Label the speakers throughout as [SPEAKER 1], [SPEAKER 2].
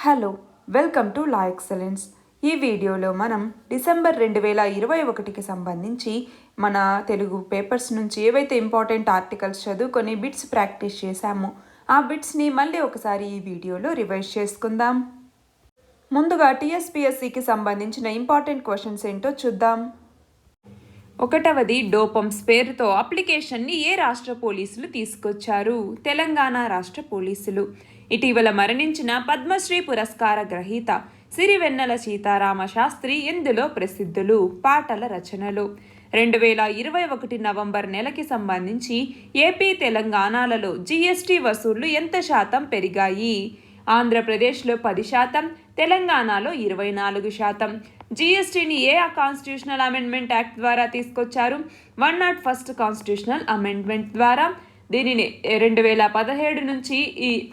[SPEAKER 1] Hello, welcome to law excellence. ఈ వీడియోలో మనం డిసెంబర్ 2021కి సంబంధించి మన తెలుగు పేపర్స్ నుంచి ఏవైతే ఇంపార్టెంట్ ఆర్టికల్స్ చదువుకొని బిట్స్ ప్రాక్టీస్ చేశామో ఆ బిట్స్ని మళ్ళీ ఒకసారి ఈ వీడియోలో రివైజ్ చేసుకుందాం. ముందుగా టీఎస్పీఎస్సికి సంబంధించిన ఇంపార్టెంట్ క్వశ్చన్స్ ఏంటో చూద్దాం. ఒకటవది, డోపమ్స్ పేరుతో అప్లికేషన్ని ఏ రాష్ట్ర పోలీసులు తీసుకొచ్చారు? తెలంగాణ రాష్ట్ర పోలీసులు. ఇటీవల మరణించిన పద్మశ్రీ పురస్కార గ్రహీత సిరివెన్నెల సీతారామ శాస్త్రి ఎందులో ప్రసిద్ధులు? పాటల రచనలు. 2021 నవంబర్ నెలకి సంబంధించి ఏపీ తెలంగాణలలో జీఎస్టీ వసూళ్లు ఎంత శాతం పెరిగాయి? ఆంధ్రప్రదేశ్లో 10%, తెలంగాణలో 24%. జీఎస్టీని ఏ కాన్స్టిట్యూషనల్ అమెండ్మెంట్ యాక్ట్ ద్వారా తీసుకొచ్చారు? 101st కాన్స్టిట్యూషనల్ అమెండ్మెంట్ ద్వారా. దీనిని 2017 నుంచి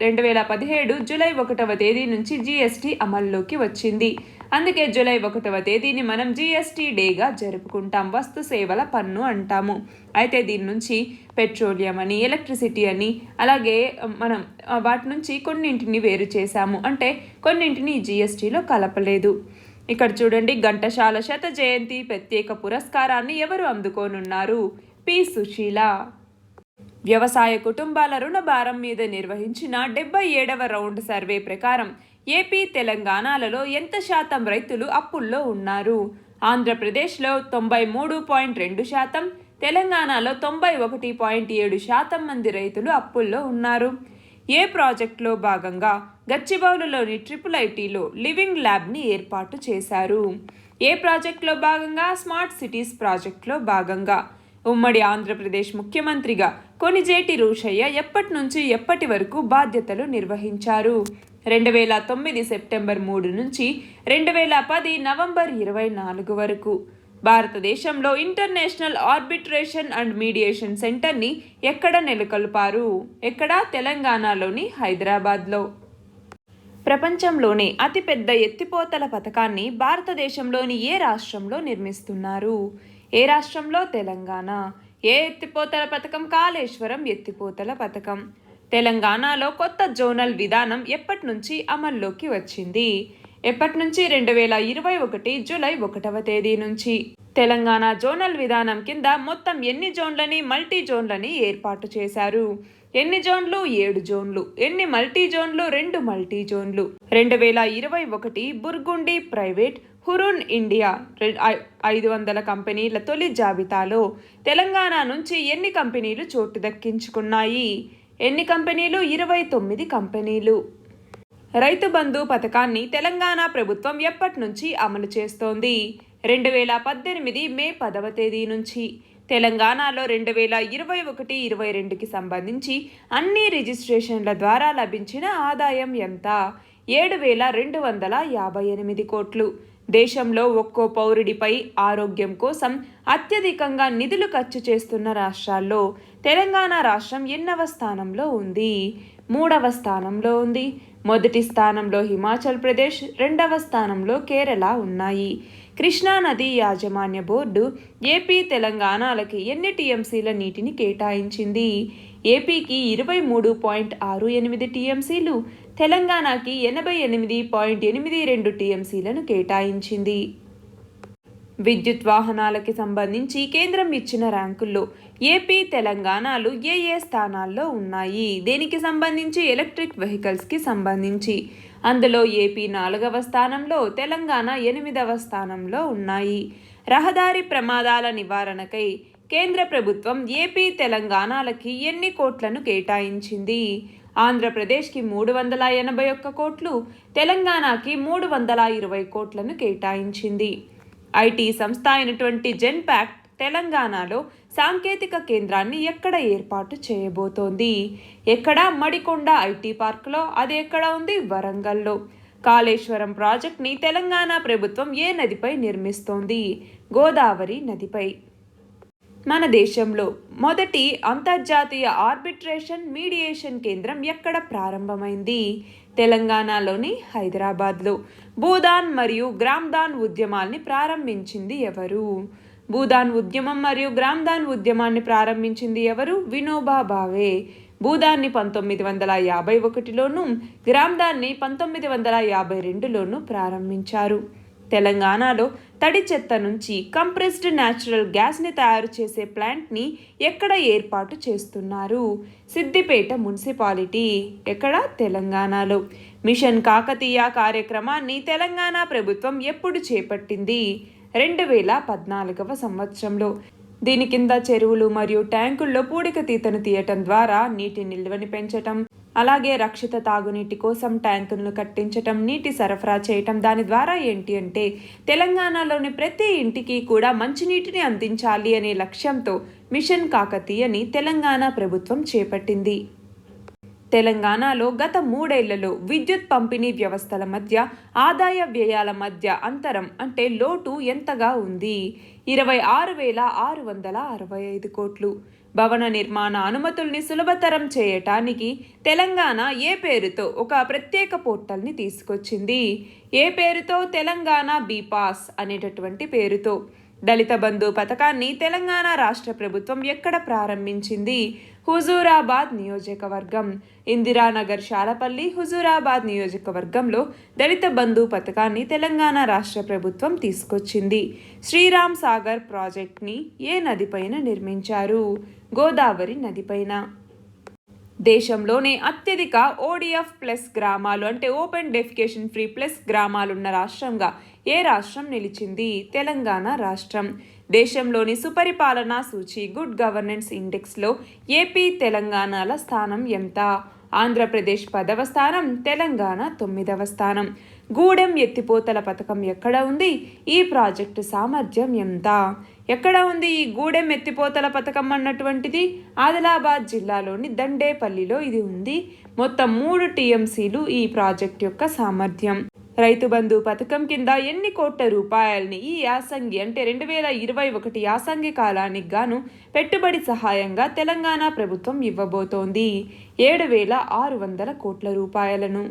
[SPEAKER 1] 2017 జూలై 1వ తేదీ నుంచి జీఎస్టీ అమల్లోకి వచ్చింది. అందుకే జూలై 1వ తేదీని మనం జీఎస్టీ డేగా జరుపుకుంటాం. వస్తు సేవల పన్ను అంటాము. అయితే దీని నుంచి పెట్రోలియం అని, ఎలక్ట్రిసిటీ అని, అలాగే మనం వాటి నుంచి కొన్నింటిని వేరు చేశాము. అంటే కొన్నింటిని జీఎస్టీలో కలపలేదు. ఇక్కడ చూడండి, ఘంటసాల శత జయంతి ప్రత్యేక పురస్కారాన్ని ఎవరు అందుకోనున్నారు? పి. సుశీల. వ్యవసాయ కుటుంబాల రుణ భారం మీద నిర్వహించిన 77వ రౌండ్ సర్వే ప్రకారం ఏపీ తెలంగాణలలో ఎంత శాతం రైతులు అప్పుల్లో ఉన్నారు? ఆంధ్రప్రదేశ్లో 93.2%, తెలంగాణలో 91.7% మంది రైతులు అప్పుల్లో ఉన్నారు. ఏ ప్రాజెక్టులో భాగంగా గచ్చిబౌలిలోని IIITలో లివింగ్ ల్యాబ్ని ఏర్పాటు చేశారు? ఏ ప్రాజెక్టులో భాగంగా? స్మార్ట్ సిటీస్ ప్రాజెక్టులో భాగంగా. ఉమ్మడి ఆంధ్రప్రదేశ్ ముఖ్యమంత్రిగా కొణిజేటి రోశయ్య ఎప్పటి నుంచి ఎప్పటి వరకు బాధ్యతలు నిర్వహించారు? 2009 సెప్టెంబర్ 3 నుంచి 2010 నవంబర్ 24 వరకు. భారతదేశంలో ఇంటర్నేషనల్ ఆర్బిట్రేషన్ అండ్ మీడియేషన్ సెంటర్ని ఎక్కడ నెలకొల్పారు? ఎక్కడ? తెలంగాణలోని హైదరాబాద్లో. ప్రపంచంలోనే అతిపెద్ద ఎత్తిపోతల పథకాన్ని భారతదేశంలోని ఏ రాష్ట్రంలో నిర్మిస్తున్నారు? ఏ రాష్ట్రంలో? తెలంగాణ. ఏ ఎత్తిపోతల పథకం? కాళేశ్వరం ఎత్తిపోతల పథకం. తెలంగాణలో కొత్త జోనల్ విధానం ఎప్పటి నుంచి అమల్లోకి వచ్చింది? ఎప్పటి నుంచి? 2021 జూలై 1వ తేదీ నుంచి. తెలంగాణ జోనల్ విధానం కింద మొత్తం ఎన్ని జోన్లని, మల్టీ జోన్లని ఏర్పాటు చేశారు? ఎన్ని జోన్లు? 7 జోన్లు. ఎన్ని మల్టీ జోన్లు? 2 మల్టీ జోన్లు. 2021 బుర్గుండి ప్రైవేట్ హురున్ ఇండియా 500 కంపెనీల తొలి జాబితాలో తెలంగాణ నుంచి ఎన్ని కంపెనీలు చోటు దక్కించుకున్నాయి? ఎన్ని కంపెనీలు? 29 కంపెనీలు. రైతు బంధు పథకాన్ని తెలంగాణ ప్రభుత్వం ఎప్పటి నుంచి అమలు చేస్తోంది? 2018 మే 10వ తేదీ నుంచి. తెలంగాణలో 2021-22కి సంబంధించి అన్ని రిజిస్ట్రేషన్ల ద్వారా లభించిన ఆదాయం ఎంత? 7,258 కోట్లు. దేశంలో ఒక్కో పౌరుడిపై ఆరోగ్యం కోసం అత్యధికంగా నిధులు ఖర్చు చేస్తున్న రాష్ట్రాల్లో తెలంగాణ రాష్ట్రం ఎన్నవ స్థానంలో ఉంది? 3వ స్థానంలో ఉంది. మొదటి స్థానంలో హిమాచల్ ప్రదేశ్, 2వ స్థానంలో కేరళ ఉన్నాయి. కృష్ణానది యాజమాన్య బోర్డు ఏపీ తెలంగాణలకి ఎన్ని టీఎంసీల నీటిని కేటాయించింది? ఏపీకి 23.68 టీఎంసీలు, తెలంగాణకి 88.82 టీఎంసీలను కేటాయించింది. విద్యుత్ వాహనాలకి సంబంధించి కేంద్రం ఇచ్చిన ర్యాంకుల్లో ఏపీ తెలంగాణలు ఏ స్థానాల్లో ఉన్నాయి? దేనికి సంబంధించి? ఎలక్ట్రిక్ వెహికల్స్కి సంబంధించి. అందులో ఏపీ 4వ స్థానంలో, తెలంగాణ 8వ స్థానంలో ఉన్నాయి. రహదారి ప్రమాదాల నివారణకై కేంద్ర ప్రభుత్వం ఏపీ తెలంగాణలకి ఎన్ని కోట్లను కేటాయించింది? ఆంధ్రప్రదేశ్కి 381 కోట్లు, తెలంగాణకి 320 కోట్లను కేటాయించింది. ఐటీ సంస్థ అయినటువంటి జెన్పాక్ట్ తెలంగాణలో సాంకేతిక కేంద్రాన్ని ఎక్కడ ఏర్పాటు చేయబోతోంది? ఎక్కడ? మడికొండ ఐటీ పార్క్లో. అది ఎక్కడ ఉంది? వరంగల్లో. కాళేశ్వరం ప్రాజెక్ట్ని తెలంగాణ ప్రభుత్వం ఏ నదిపై నిర్మిస్తోంది? గోదావరి నదిపై. మన దేశంలో మొదటి అంతర్జాతీయ ఆర్బిట్రేషన్ మీడియేషన్ కేంద్రం ఎక్కడ ప్రారంభమైంది? తెలంగాణలోని హైదరాబాద్లో. భూదాన్ మరియు గ్రామ్దాన్ ఉద్యమాల్ని ప్రారంభించింది ఎవరు? భూదాన్ ఉద్యమం మరియు గ్రామ్దాన్ ఉద్యమాన్ని ప్రారంభించింది ఎవరు? వినోబా భావే. భూదాన్ని 1951లోను, గ్రామ్దాన్ని 1952లోను ప్రారంభించారు. తెలంగాణలో తడి చెత్త నుంచి కంప్రెస్డ్ న్యాచురల్ గ్యాస్ని తయారు చేసే ప్లాంట్ని ఎక్కడ ఏర్పాటు చేస్తున్నారు? సిద్దిపేట మున్సిపాలిటీ. ఎక్కడ? తెలంగాణలో. మిషన్ కాకతీయ కార్యక్రమాన్ని తెలంగాణ ప్రభుత్వం ఎప్పుడు చేపట్టింది? 2014వ సంవత్సరంలో. దీని కింద చెరువులు మరియు ట్యాంకుల్లో పూడికతీతను తీయటం ద్వారా నీటి నిల్వని పెంచటం, అలాగే రక్షిత తాగునీటి కోసం ట్యాంకులను కట్టించటం, నీటి సరఫరా చేయటం. దాని ద్వారా ఏంటి అంటే తెలంగాణలోని ప్రతి ఇంటికి కూడా మంచినీటిని అందించాలి అనే లక్ష్యంతో మిషన్ కాకతీయని తెలంగాణ ప్రభుత్వం చేపట్టింది. తెలంగాణలో గత 3 ఏళ్లలో విద్యుత్ పంపిణీ వ్యవస్థల మధ్య ఆదాయ వ్యయాల మధ్య అంతరం అంటే లోటు ఎంతగా ఉంది? 26,665 కోట్లు. భవన నిర్మాణ అనుమతుల్ని సులభతరం చేయటానికి తెలంగాణ ఏ పేరుతో ఒక ప్రత్యేక పోర్టల్ని తీసుకొచ్చింది? ఏ పేరుతో? తెలంగాణ బీపాస్ అనేటటువంటి పేరుతో. దళిత బంధు పథకాన్ని తెలంగాణ రాష్ట్ర ప్రభుత్వం ఎక్కడ ప్రారంభించింది? హుజూరాబాద్ నియోజకవర్గం. ఇందిరానగర్, శాలపల్లి, హుజూరాబాద్ నియోజకవర్గంలో దళిత బంధు పథకాన్ని తెలంగాణ రాష్ట్ర ప్రభుత్వం తీసుకొచ్చింది. శ్రీరామ్ సాగర్ ప్రాజెక్ట్ని ఏ నదిపైన నిర్మించారు? గోదావరి నదిపైన. దేశంలోనే అత్యధిక ODF ప్లస్ గ్రామాలు అంటే ఓపెన్ డెఫికేషన్ ఫ్రీ ప్లస్ గ్రామాలున్న రాష్ట్రంగా ఏ రాష్ట్రం నిలిచింది? తెలంగాణ రాష్ట్రం. దేశంలోని సుపరిపాలనా సూచి గుడ్ గవర్నెన్స్ ఇండెక్స్లో ఏపీ, తెలంగాణల స్థానం ఎంత? ఆంధ్రప్రదేశ్ 10వ స్థానం, తెలంగాణ 9వ స్థానం. గూడెం ఎత్తిపోతల పథకం ఎక్కడ ఉంది? ఈ ప్రాజెక్టు సామర్థ్యం ఎంత? ఎక్కడ ఉంది ఈ గూడెం ఎత్తిపోతల పథకం అన్నటువంటిది? ఆదిలాబాద్ జిల్లాలోని దండేపల్లిలో ఇది ఉంది. మొత్తం 3 TMCలు ఈ ప్రాజెక్ట్ యొక్క సామర్థ్యం. రైతు బంధు పథకం కింద ఎన్ని కోట్ల రూపాయలని ఈ యాసంగి అంటే 2021 యాసంగి కాలానికి గాను పెట్టుబడి సహాయంగా తెలంగాణ ప్రభుత్వం ఇవ్వబోతోంది? 7,600 కోట్ల రూపాయలను.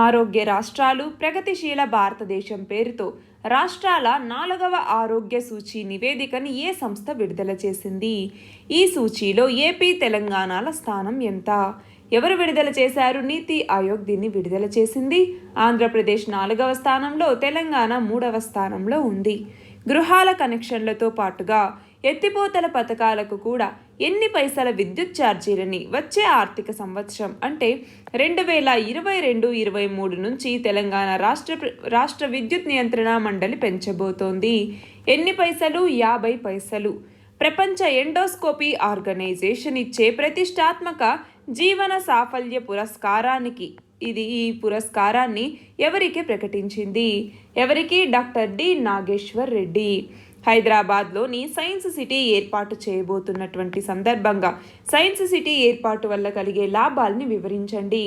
[SPEAKER 1] ఆరోగ్య రాష్ట్రాలు ప్రగతిశీల భారతదేశం పేరుతో రాష్ట్రాల 4వ ఆరోగ్య సూచీ నివేదికని ఏ సంస్థ విడుదల చేసింది? ఈ సూచీలో ఏపీ, తెలంగాణల స్థానం ఎంత? ఎవరు విడుదల చేశారు? నీతి ఆయోగ్ దీన్ని విడుదల చేసింది. ఆంధ్రప్రదేశ్ 4వ స్థానంలో, తెలంగాణ 3వ స్థానంలో ఉంది. గృహాల కనెక్షన్లతో పాటుగా ఎత్తిపోతల పథకాలకు కూడా ఎన్ని పైసల విద్యుత్ ఛార్జీలని వచ్చే ఆర్థిక సంవత్సరం అంటే 2022-23 నుంచి తెలంగాణ రాష్ట్ర విద్యుత్ నియంత్రణ మండలి పెంచబోతోంది. ఎన్ని పైసలు? 50 పైసలు. ప్రపంచ ఎండోస్కోపీ ఆర్గనైజేషన్ ఇచ్చే ప్రతిష్టాత్మక జీవన సాఫల్య పురస్కారానికి ఈ పురస్కారాన్ని ఎవరికి ప్రకటించింది? ఎవరికి? Doctor D Nageshwar Reddy. హైదరాబాద్లోని సైన్స్ సిటీ ఏర్పాటు చేయబోతున్నటువంటి సందర్భంగా సైన్స్ సిటీ ఏర్పాటు వల్ల కలిగే లాభాలని వివరించండి.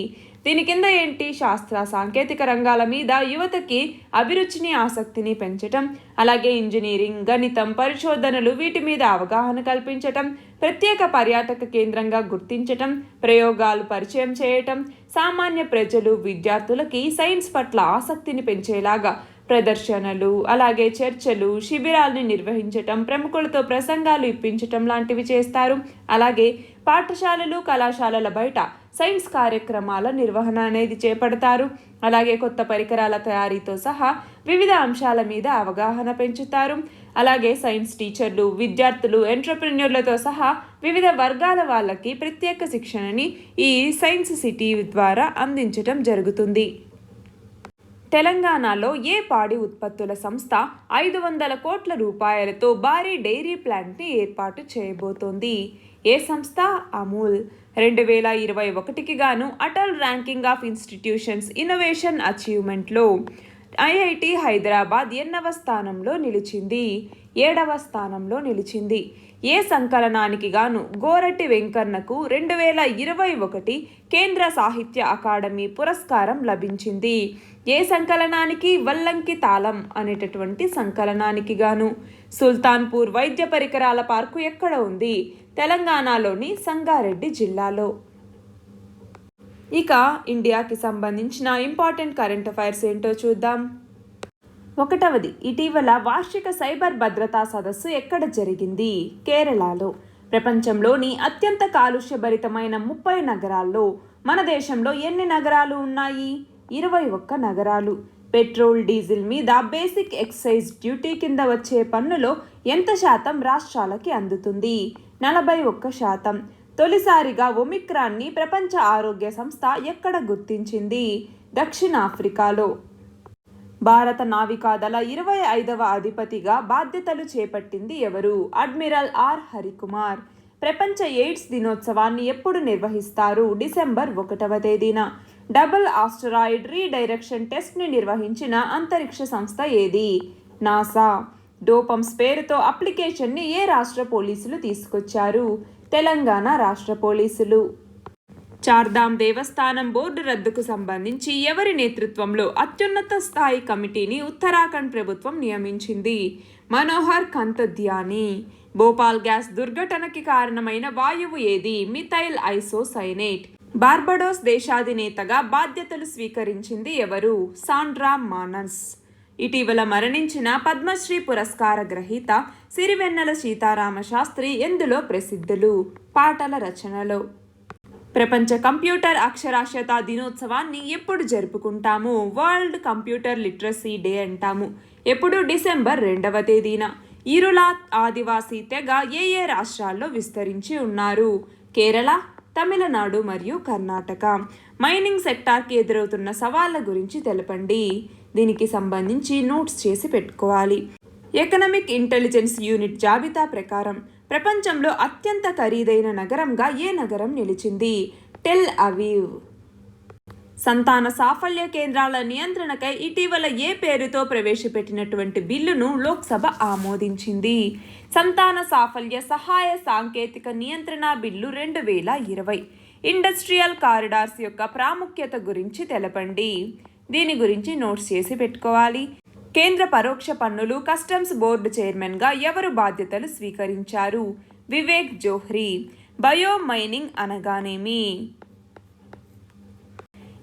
[SPEAKER 1] దీని కింద ఏంటి? శాస్త్ర సాంకేతిక రంగాల మీద యువతకి అభిరుచిని, ఆసక్తిని పెంచటం, అలాగే ఇంజనీరింగ్, గణితం, పరిశోధనలు వీటి మీద అవగాహన కల్పించటం, ప్రత్యేక పర్యాటక కేంద్రంగా గుర్తించటం, ప్రయోగాలు పరిచయం చేయటం, సామాన్య ప్రజలు, విద్యార్థులకి సైన్స్ పట్ల ఆసక్తిని పెంచేలాగా ప్రదర్శనలు, అలాగే చర్చలు, శిబిరాల్ని నిర్వహించటం, ప్రముఖులతో ప్రసంగాలు ఇప్పించటం లాంటివి చేస్తారు. అలాగే పాఠశాలలు, కళాశాలల బయట సైన్స్ కార్యక్రమాల నిర్వహణ అనేది చేపడతారు. అలాగే కొత్త పరికరాల తయారీతో సహా వివిధ అంశాల మీద అవగాహన పెంచుతారు. అలాగే సైన్స్ టీచర్లు, విద్యార్థులు, ఎంటర్‌ప్రెన్యూర్లతో సహా వివిధ వర్గాల వాళ్ళకి ప్రత్యేక శిక్షణని ఈ సైన్స్ సిటీ ద్వారా అందించటం జరుగుతుంది. తెలంగాణలో ఏ పాడి ఉత్పత్తుల సంస్థ 500 కోట్ల రూపాయలతో భారీ డైరీ ప్లాంట్ని ఏర్పాటు చేయబోతోంది? ఏ సంస్థ? అమూల్. 2021కి గాను Atal ranking of institutions innovation అచీవ్మెంట్లో ఐఐటి హైదరాబాద్ 8వ స్థానంలో నిలిచింది. 7వ స్థానంలో నిలిచింది. ఏ సంకలనానికి గాను గోరటి వెంకన్నకు 2021 కేంద్ర సాహిత్య అకాడమీ పురస్కారం లభించింది? ఏ సంకలనానికి? వల్లంకి తాళం అనేటటువంటి సంకలనానికి గాను. సుల్తాన్పూర్ వైద్య పరికరాల పార్కు ఎక్కడ ఉంది? తెలంగాణలోని సంగారెడ్డి జిల్లాలో. ఇక ఇండియాకి సంబంధించిన ఇంపార్టెంట్ కరెంట్ అఫైర్స్ ఏంటో చూద్దాం. 1వది, ఇటీవల వార్షిక సైబర్ భద్రతా సదస్సు ఎక్కడ జరిగింది? కేరళలో. ప్రపంచంలోని అత్యంత కాలుష్యభరితమైన 30 నగరాల్లో మన దేశంలో ఎన్ని నగరాలు ఉన్నాయి? 21 నగరాలు. పెట్రోల్, డీజిల్ మీద బేసిక్ ఎక్సైజ్ డ్యూటీ కింద వచ్చే పన్నులో ఎంత శాతం రాష్ట్రాలకి అందుతుంది? 41%. తొలిసారిగా ఒమిక్రాన్ని ప్రపంచ ఆరోగ్య సంస్థ ఎక్కడ గుర్తించింది? దక్షిణాఫ్రికాలో. భారత నావికాదళ 25వ అధిపతిగా బాధ్యతలు చేపట్టింది ఎవరు? Admiral R Harikumar. ప్రపంచ ఎయిడ్స్ దినోత్సవాన్ని ఎప్పుడు నిర్వహిస్తారు? డిసెంబర్ 1వ తేదీన. డబుల్ ఆస్టరాయిడ్ రీడైరెక్షన్ టెస్ట్ని నిర్వహించిన అంతరిక్ష సంస్థ ఏది? నాసా. డోపమ్స్ పేరుతో అప్లికేషన్ని ఏ రాష్ట్ర పోలీసులు తీసుకొచ్చారు? తెలంగాణ రాష్ట్ర పోలీసులు. చార్ధామ్ దేవస్థానం బోర్డు రద్దుకు సంబంధించి ఎవరి నేతృత్వంలో అత్యున్నత స్థాయి కమిటీని ఉత్తరాఖండ్ ప్రభుత్వం నియమించింది? మనోహర్ కంతధ్యాని. భోపాల్ గ్యాస్ దుర్ఘటనకి కారణమైన వాయువు ఏది? Methyl isocyanate. బార్బడోస్ దేశాధినేతగా బాధ్యతలు స్వీకరించింది ఎవరు? సాండ్రా మానస్. ఇటీవల మరణించిన పద్మశ్రీ పురస్కార గ్రహీత సిరివెన్నెల సీతారామ శాస్త్రి ఎందులో ప్రసిద్ధులు? పాటల రచనలో. ప్రపంచ కంప్యూటర్ అక్షరాస్యత దినోత్సవాన్ని ఎప్పుడు జరుపుకుంటాము? వరల్డ్ కంప్యూటర్ లిటరసీ డే అంటాము. ఎప్పుడు? డిసెంబర్ 2వ తేదీన. ఇరులా ఆదివాసీ తెగ ఏ ఏ రాష్ట్రాల్లో విస్తరించి ఉన్నారు? కేరళ, తమిళనాడు మరియు కర్ణాటక. మైనింగ్ సెక్టార్కి ఎదురవుతున్న సవాళ్ల గురించి తెలపండి. దీనికి సంబంధించి నోట్స్ చేసి పెట్టుకోవాలి. ఎకనామిక్ ఇంటెలిజెన్స్ యూనిట్ జాబితా ప్రకారం ప్రపంచంలో అత్యంత ఖరీదైన నగరంగా ఏ నగరం నిలిచింది? Tel Aviv. సంతాన సాఫల్య కేంద్రాల నియంత్రణకై ఇటీవల ఏ పేరుతో ప్రవేశపెట్టినటువంటి బిల్లును లోక్సభ ఆమోదించింది? సంతాన సాఫల్య సహాయ సాంకేతిక నియంత్రణ బిల్లు 2020. ఇండస్ట్రియల్ కారిడార్స్ యొక్క ప్రాముఖ్యత గురించి తెలపండి. దీని గురించి నోట్స్ చేసి పెట్టుకోవాలి. కేంద్ర పరోక్ష పన్నులు కస్టమ్స్ బోర్డు చైర్మన్గా ఎవరు బాధ్యతలు స్వీకరించారు? వివేక్ జోహ్రీ. బయో మైనింగ్ అనగానేమి?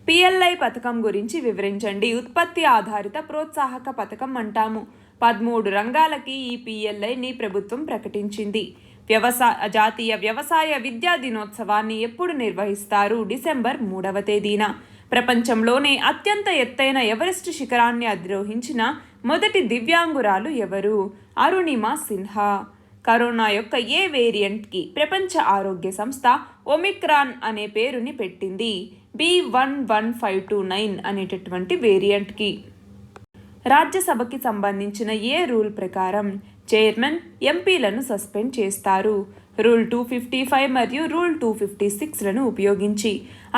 [SPEAKER 1] పిఎల్ఐ పథకం గురించి వివరించండి. ఉత్పత్తి ఆధారిత ప్రోత్సాహక పథకం అంటాము. 13 రంగాలకి ఈ పిఎల్ఐని ప్రభుత్వం ప్రకటించింది. జాతీయ వ్యవసాయ విద్యా దినోత్సవాన్ని ఎప్పుడు నిర్వహిస్తారు? డిసెంబర్ 3వ తేదీన. ప్రపంచంలోనే అత్యంత ఎత్తైన ఎవరెస్ట్ శిఖరాన్ని అధిరోహించిన మొదటి దివ్యాంగురాలు ఎవరు? అరుణిమా సిన్హా. కరోనా యొక్క ఏ వేరియంట్కి ప్రపంచ ఆరోగ్య సంస్థ ఒమిక్రాన్ అనే పేరుని పెట్టింది? B11529 అనేటటువంటి వేరియంట్కి. రాజ్యసభకి సంబంధించిన ఏ రూల్ ప్రకారం చైర్మన్ ఎంపీలను సస్పెండ్ చేస్తారు? రూల్ 255 మరియు రూల్ 256లను ఉపయోగించి.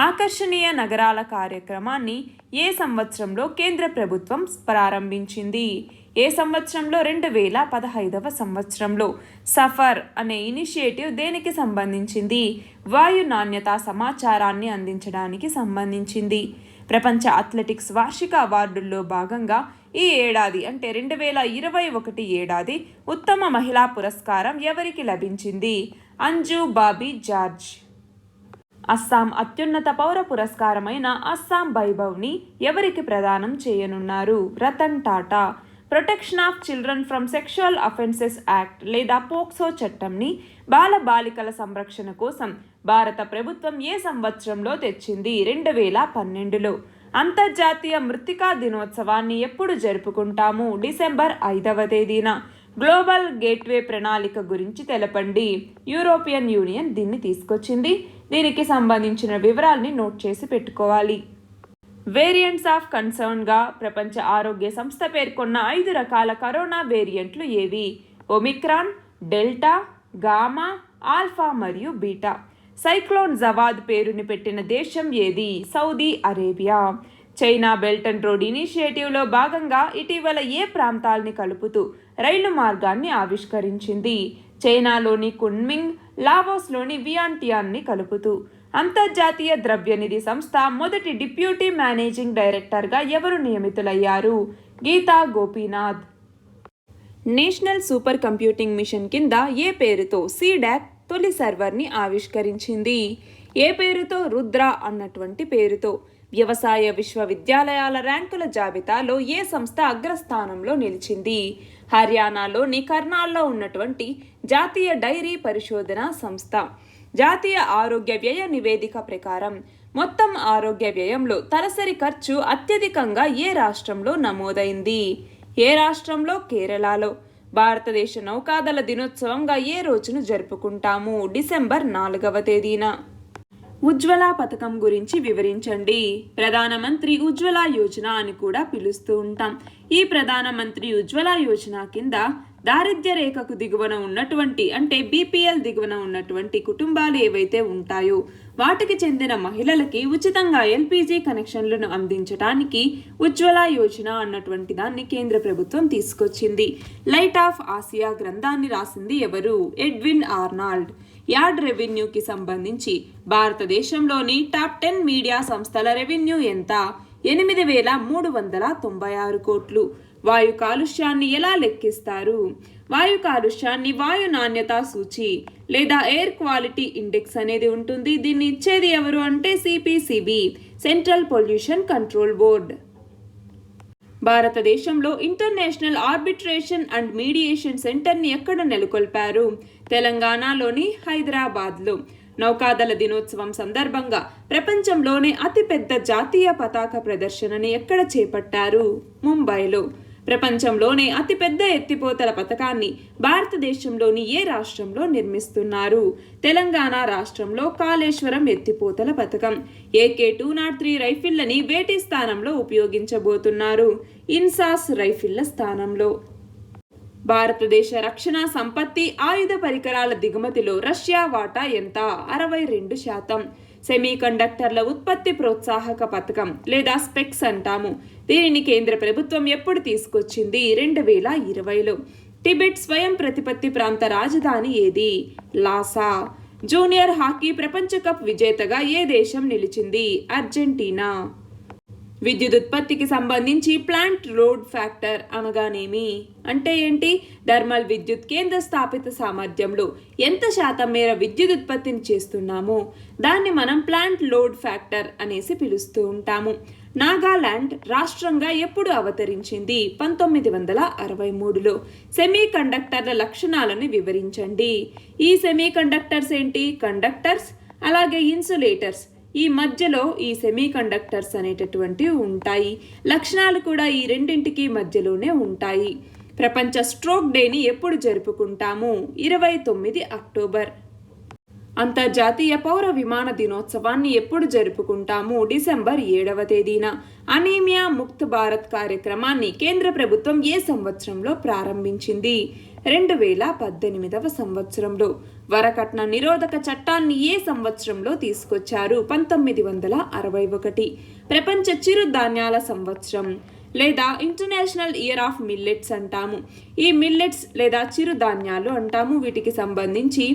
[SPEAKER 1] ఆకర్షణీయ నగరాల కార్యక్రమాన్ని ఏ సంవత్సరంలో కేంద్ర ప్రభుత్వం ప్రారంభించింది? ఏ సంవత్సరంలో? 2015వ సంవత్సరంలో. సఫర్ అనే ఇనిషియేటివ్ దేనికి సంబంధించింది? వాయు నాణ్యత సమాచారాన్ని అందించడానికి సంబంధించింది. ప్రపంచ అథ్లెటిక్స్ వార్షిక అవార్డుల్లో భాగంగా ఈ ఏడాది అంటే 2021 ఏడాది ఉత్తమ మహిళా పురస్కారం ఎవరికి లభించింది? అంజు బాబీ జార్జ్. అస్సాం అత్యున్నత పౌర పురస్కారమైన అస్సాం వైభవ్ని ఎవరికి ప్రదానం చేయనున్నారు? Ratan Tata. Protection of children from sexual offences act లేదా పోక్సో చట్టంని బాలికల సంరక్షణ కోసం భారత ప్రభుత్వం ఏ సంవత్సరంలో తెచ్చింది? 2012లో. అంతర్జాతీయ మృత్తికా దినోత్సవాన్ని ఎప్పుడు జరుపుకుంటాము? డిసెంబర్ 5వ తేదీన. గ్లోబల్ గేట్వే ప్రణాళిక గురించి తెలపండి. యూరోపియన్ యూనియన్ దీన్ని తీసుకొచ్చింది. దీనికి సంబంధించిన వివరాల్ని నోట్ చేసి పెట్టుకోవాలి. వేరియంట్స్ ఆఫ్ కన్సర్న్గా ప్రపంచ ఆరోగ్య సంస్థ పేర్కొన్న 5 రకాల కరోనా వేరియంట్లు ఏవి? ఒమిక్రాన్, డెల్టా, గామా, ఆల్ఫా మరియు బీటా. సైక్లోన్ జవాద్ పేరుని పెట్టిన దేశం ఏది? Saudi Arabia. China Belt and Road ఇనిషియేటివ్లో భాగంగా ఇటీవల ఏ ప్రాంతాల్ని కలుపుతూ రైలు మార్గాన్ని ఆవిష్కరించింది? చైనాలోని కున్మింగ్, లావోస్లోని వియాంటియాన్ని కలుపుతూ. అంతర్జాతీయ ద్రవ్యనిధి సంస్థ మొదటి డిప్యూటీ మేనేజింగ్ డైరెక్టర్గా ఎవరు నియమితులయ్యారు? Geeta Gopinath. National super computing mission కింద ఏ పేరుతో సీడాక్ తొలి సర్వర్ని ఆవిష్కరించింది? ఏ పేరుతో? రుద్ర అన్నటువంటి పేరుతో. వ్యవసాయ విశ్వవిద్యాలయాల ర్యాంకుల జాబితాలో ఏ సంస్థ అగ్రస్థానంలో నిలిచింది? హర్యానాలోని కర్నాల్లో ఉన్నటువంటి జాతీయ డైరీ పరిశోధన సంస్థ. జాతీయ ఆరోగ్య వ్యయ నివేదిక ప్రకారం మొత్తం ఆరోగ్య వ్యయంలో తలసరి ఖర్చు అత్యధికంగా ఏ రాష్ట్రంలో నమోదైంది? ఏ రాష్ట్రంలో? కేరళలో. భారతదేశ నౌకాదళ దినోత్సవంగా ఏ రోజును జరుపుకుంటాము? డిసెంబర్ 4వ తేదీన. ఉజ్వల పథకం గురించి వివరించండి. ప్రధానమంత్రి ఉజ్వల యోజన అని కూడా పిలుస్తూ ఉంటాం. ఈ ప్రధానమంత్రి ఉజ్వల యోజన కింద దారిద్ర్య రేఖకు దిగువన ఉన్నటువంటి అంటే బీపీఎల్ దిగువన ఉన్నటువంటి కుటుంబాలు ఏవైతే ఉంటాయో వాటికి చెందిన మహిళలకి ఉచితంగా ఎల్పీజీ కనెక్షన్లను అందించడానికి ఉజ్వల యోజన అన్నటువంటి దాన్ని కేంద్ర ప్రభుత్వం తీసుకొచ్చింది. లైట్ ఆఫ్ ఆసియా గ్రంథాన్ని రాసింది ఎవరు? Edwin Arnold. యార్డ్ రెవెన్యూకి సంబంధించి భారతదేశంలోని టాప్ 10 మీడియా సంస్థల రెవెన్యూ ఎంత? 8,396 కోట్లు. వాయు కాలుష్యాన్ని ఎలా లెక్కిస్తారు? వాయు కాలుష్యాన్ని వాయు నాణ్యతా సూచి లేదా ఎయిర్ క్వాలిటీ ఇండెక్స్ అనేది ఉంటుంది. దీన్ని ఇచ్చేది ఎవరు అంటే CPCB, central pollution control board. భారతదేశంలో ఇంటర్నేషనల్ ఆర్బిట్రేషన్ అండ్ మీడియేషన్ సెంటర్ని ఎక్కడ నెలకొల్పారు? తెలంగాణలోని హైదరాబాద్లో. నౌకాదళ దినోత్సవం సందర్భంగా ప్రపంచంలోనే అతిపెద్ద జాతీయ పతాక ప్రదర్శనని ఎక్కడ చేపట్టారు? ముంబైలో. ప్రపంచంలోనే అతిపెద్ద ఎత్తిపోతల పథకాన్ని భారతదేశంలోని ఏ రాష్ట్రంలో నిర్మిస్తున్నారు? తెలంగాణ రాష్ట్రంలో కాళేశ్వరం ఎత్తిపోతల పథకం. AK-203 రైఫిళ్లని వేటి స్థానంలో ఉపయోగించబోతున్నారు? ఇన్సాస్ రైఫిళ్ల స్థానంలో. భారతదేశ రక్షణ సంపత్తి ఆయుధ పరికరాల దిగుమతిలో రష్యా వాటా ఎంత? 62%. సెమీకండక్టర్ల ఉత్పత్తి ప్రోత్సాహక పథకం లేదా స్పెక్స్ అంటాము. దీనిని కేంద్ర ప్రభుత్వం ఎప్పుడు తీసుకొచ్చింది? 2020లో. టిబెట్ స్వయం ప్రతిపత్తి ప్రాంత రాజధాని ఏది? లాసా. జూనియర్ హాకీ ప్రపంచ కప్ విజేతగా ఏ దేశం నిలిచింది? అర్జెంటీనా. విద్యుత్ ఉత్పత్తికి సంబంధించి ప్లాంట్ లోడ్ ఫ్యాక్టర్ అనగానేమి? అంటే ఏంటి? థర్మల్ విద్యుత్ కేంద్ర స్థాపిత సామర్థ్యంలో ఎంత శాతం మేర విద్యుత్ ఉత్పత్తిని చేస్తున్నామో దాన్ని మనం ప్లాంట్ లోడ్ ఫ్యాక్టర్ అనేసి పిలుస్తూ ఉంటాము. నాగాలాండ్ రాష్ట్రంగా ఎప్పుడు అవతరించింది? 1963లో. సెమీ కండక్టర్ల లక్షణాలను వివరించండి. ఈ సెమీ కండక్టర్స్ ఏంటి? కండక్టర్స్ అలాగే ఇన్సులేటర్స్. ఈ మధ్యలో ఈ సెమీ కండక్టర్స్ అనేటటువంటివి ఉంటాయి. లక్షణాలు కూడా ఈ రెండింటికి మధ్యలోనే ఉంటాయి. ప్రపంచ స్ట్రోక్ డేని ఎప్పుడు జరుపుకుంటాము? 29 అక్టోబర్. అంతర్జాతీయ పౌర విమాన దినోత్సవాన్ని ఎప్పుడు జరుపుకుంటాము? డిసెంబర్ 7వ తేదీన. అనీమియా ముక్త్ భారత్ కార్యక్రమాన్ని కేంద్ర ప్రభుత్వం ఏ సంవత్సరంలో ప్రారంభించింది? 2018వ సంవత్సరంలో. వరకట్న నిరోధక చట్టాన్ని ఏ సంవత్సరంలో తీసుకొచ్చారు? 1961. ప్రపంచ చిరుధాన్యాల సంవత్సరం లేదా ఇంటర్నేషనల్ ఇయర్ ఆఫ్ మిల్లెట్స్ అంటాము. ఈ మిల్లెట్స్ లేదా చిరుధాన్యాలు అంటాము. వీటికి సంబంధించి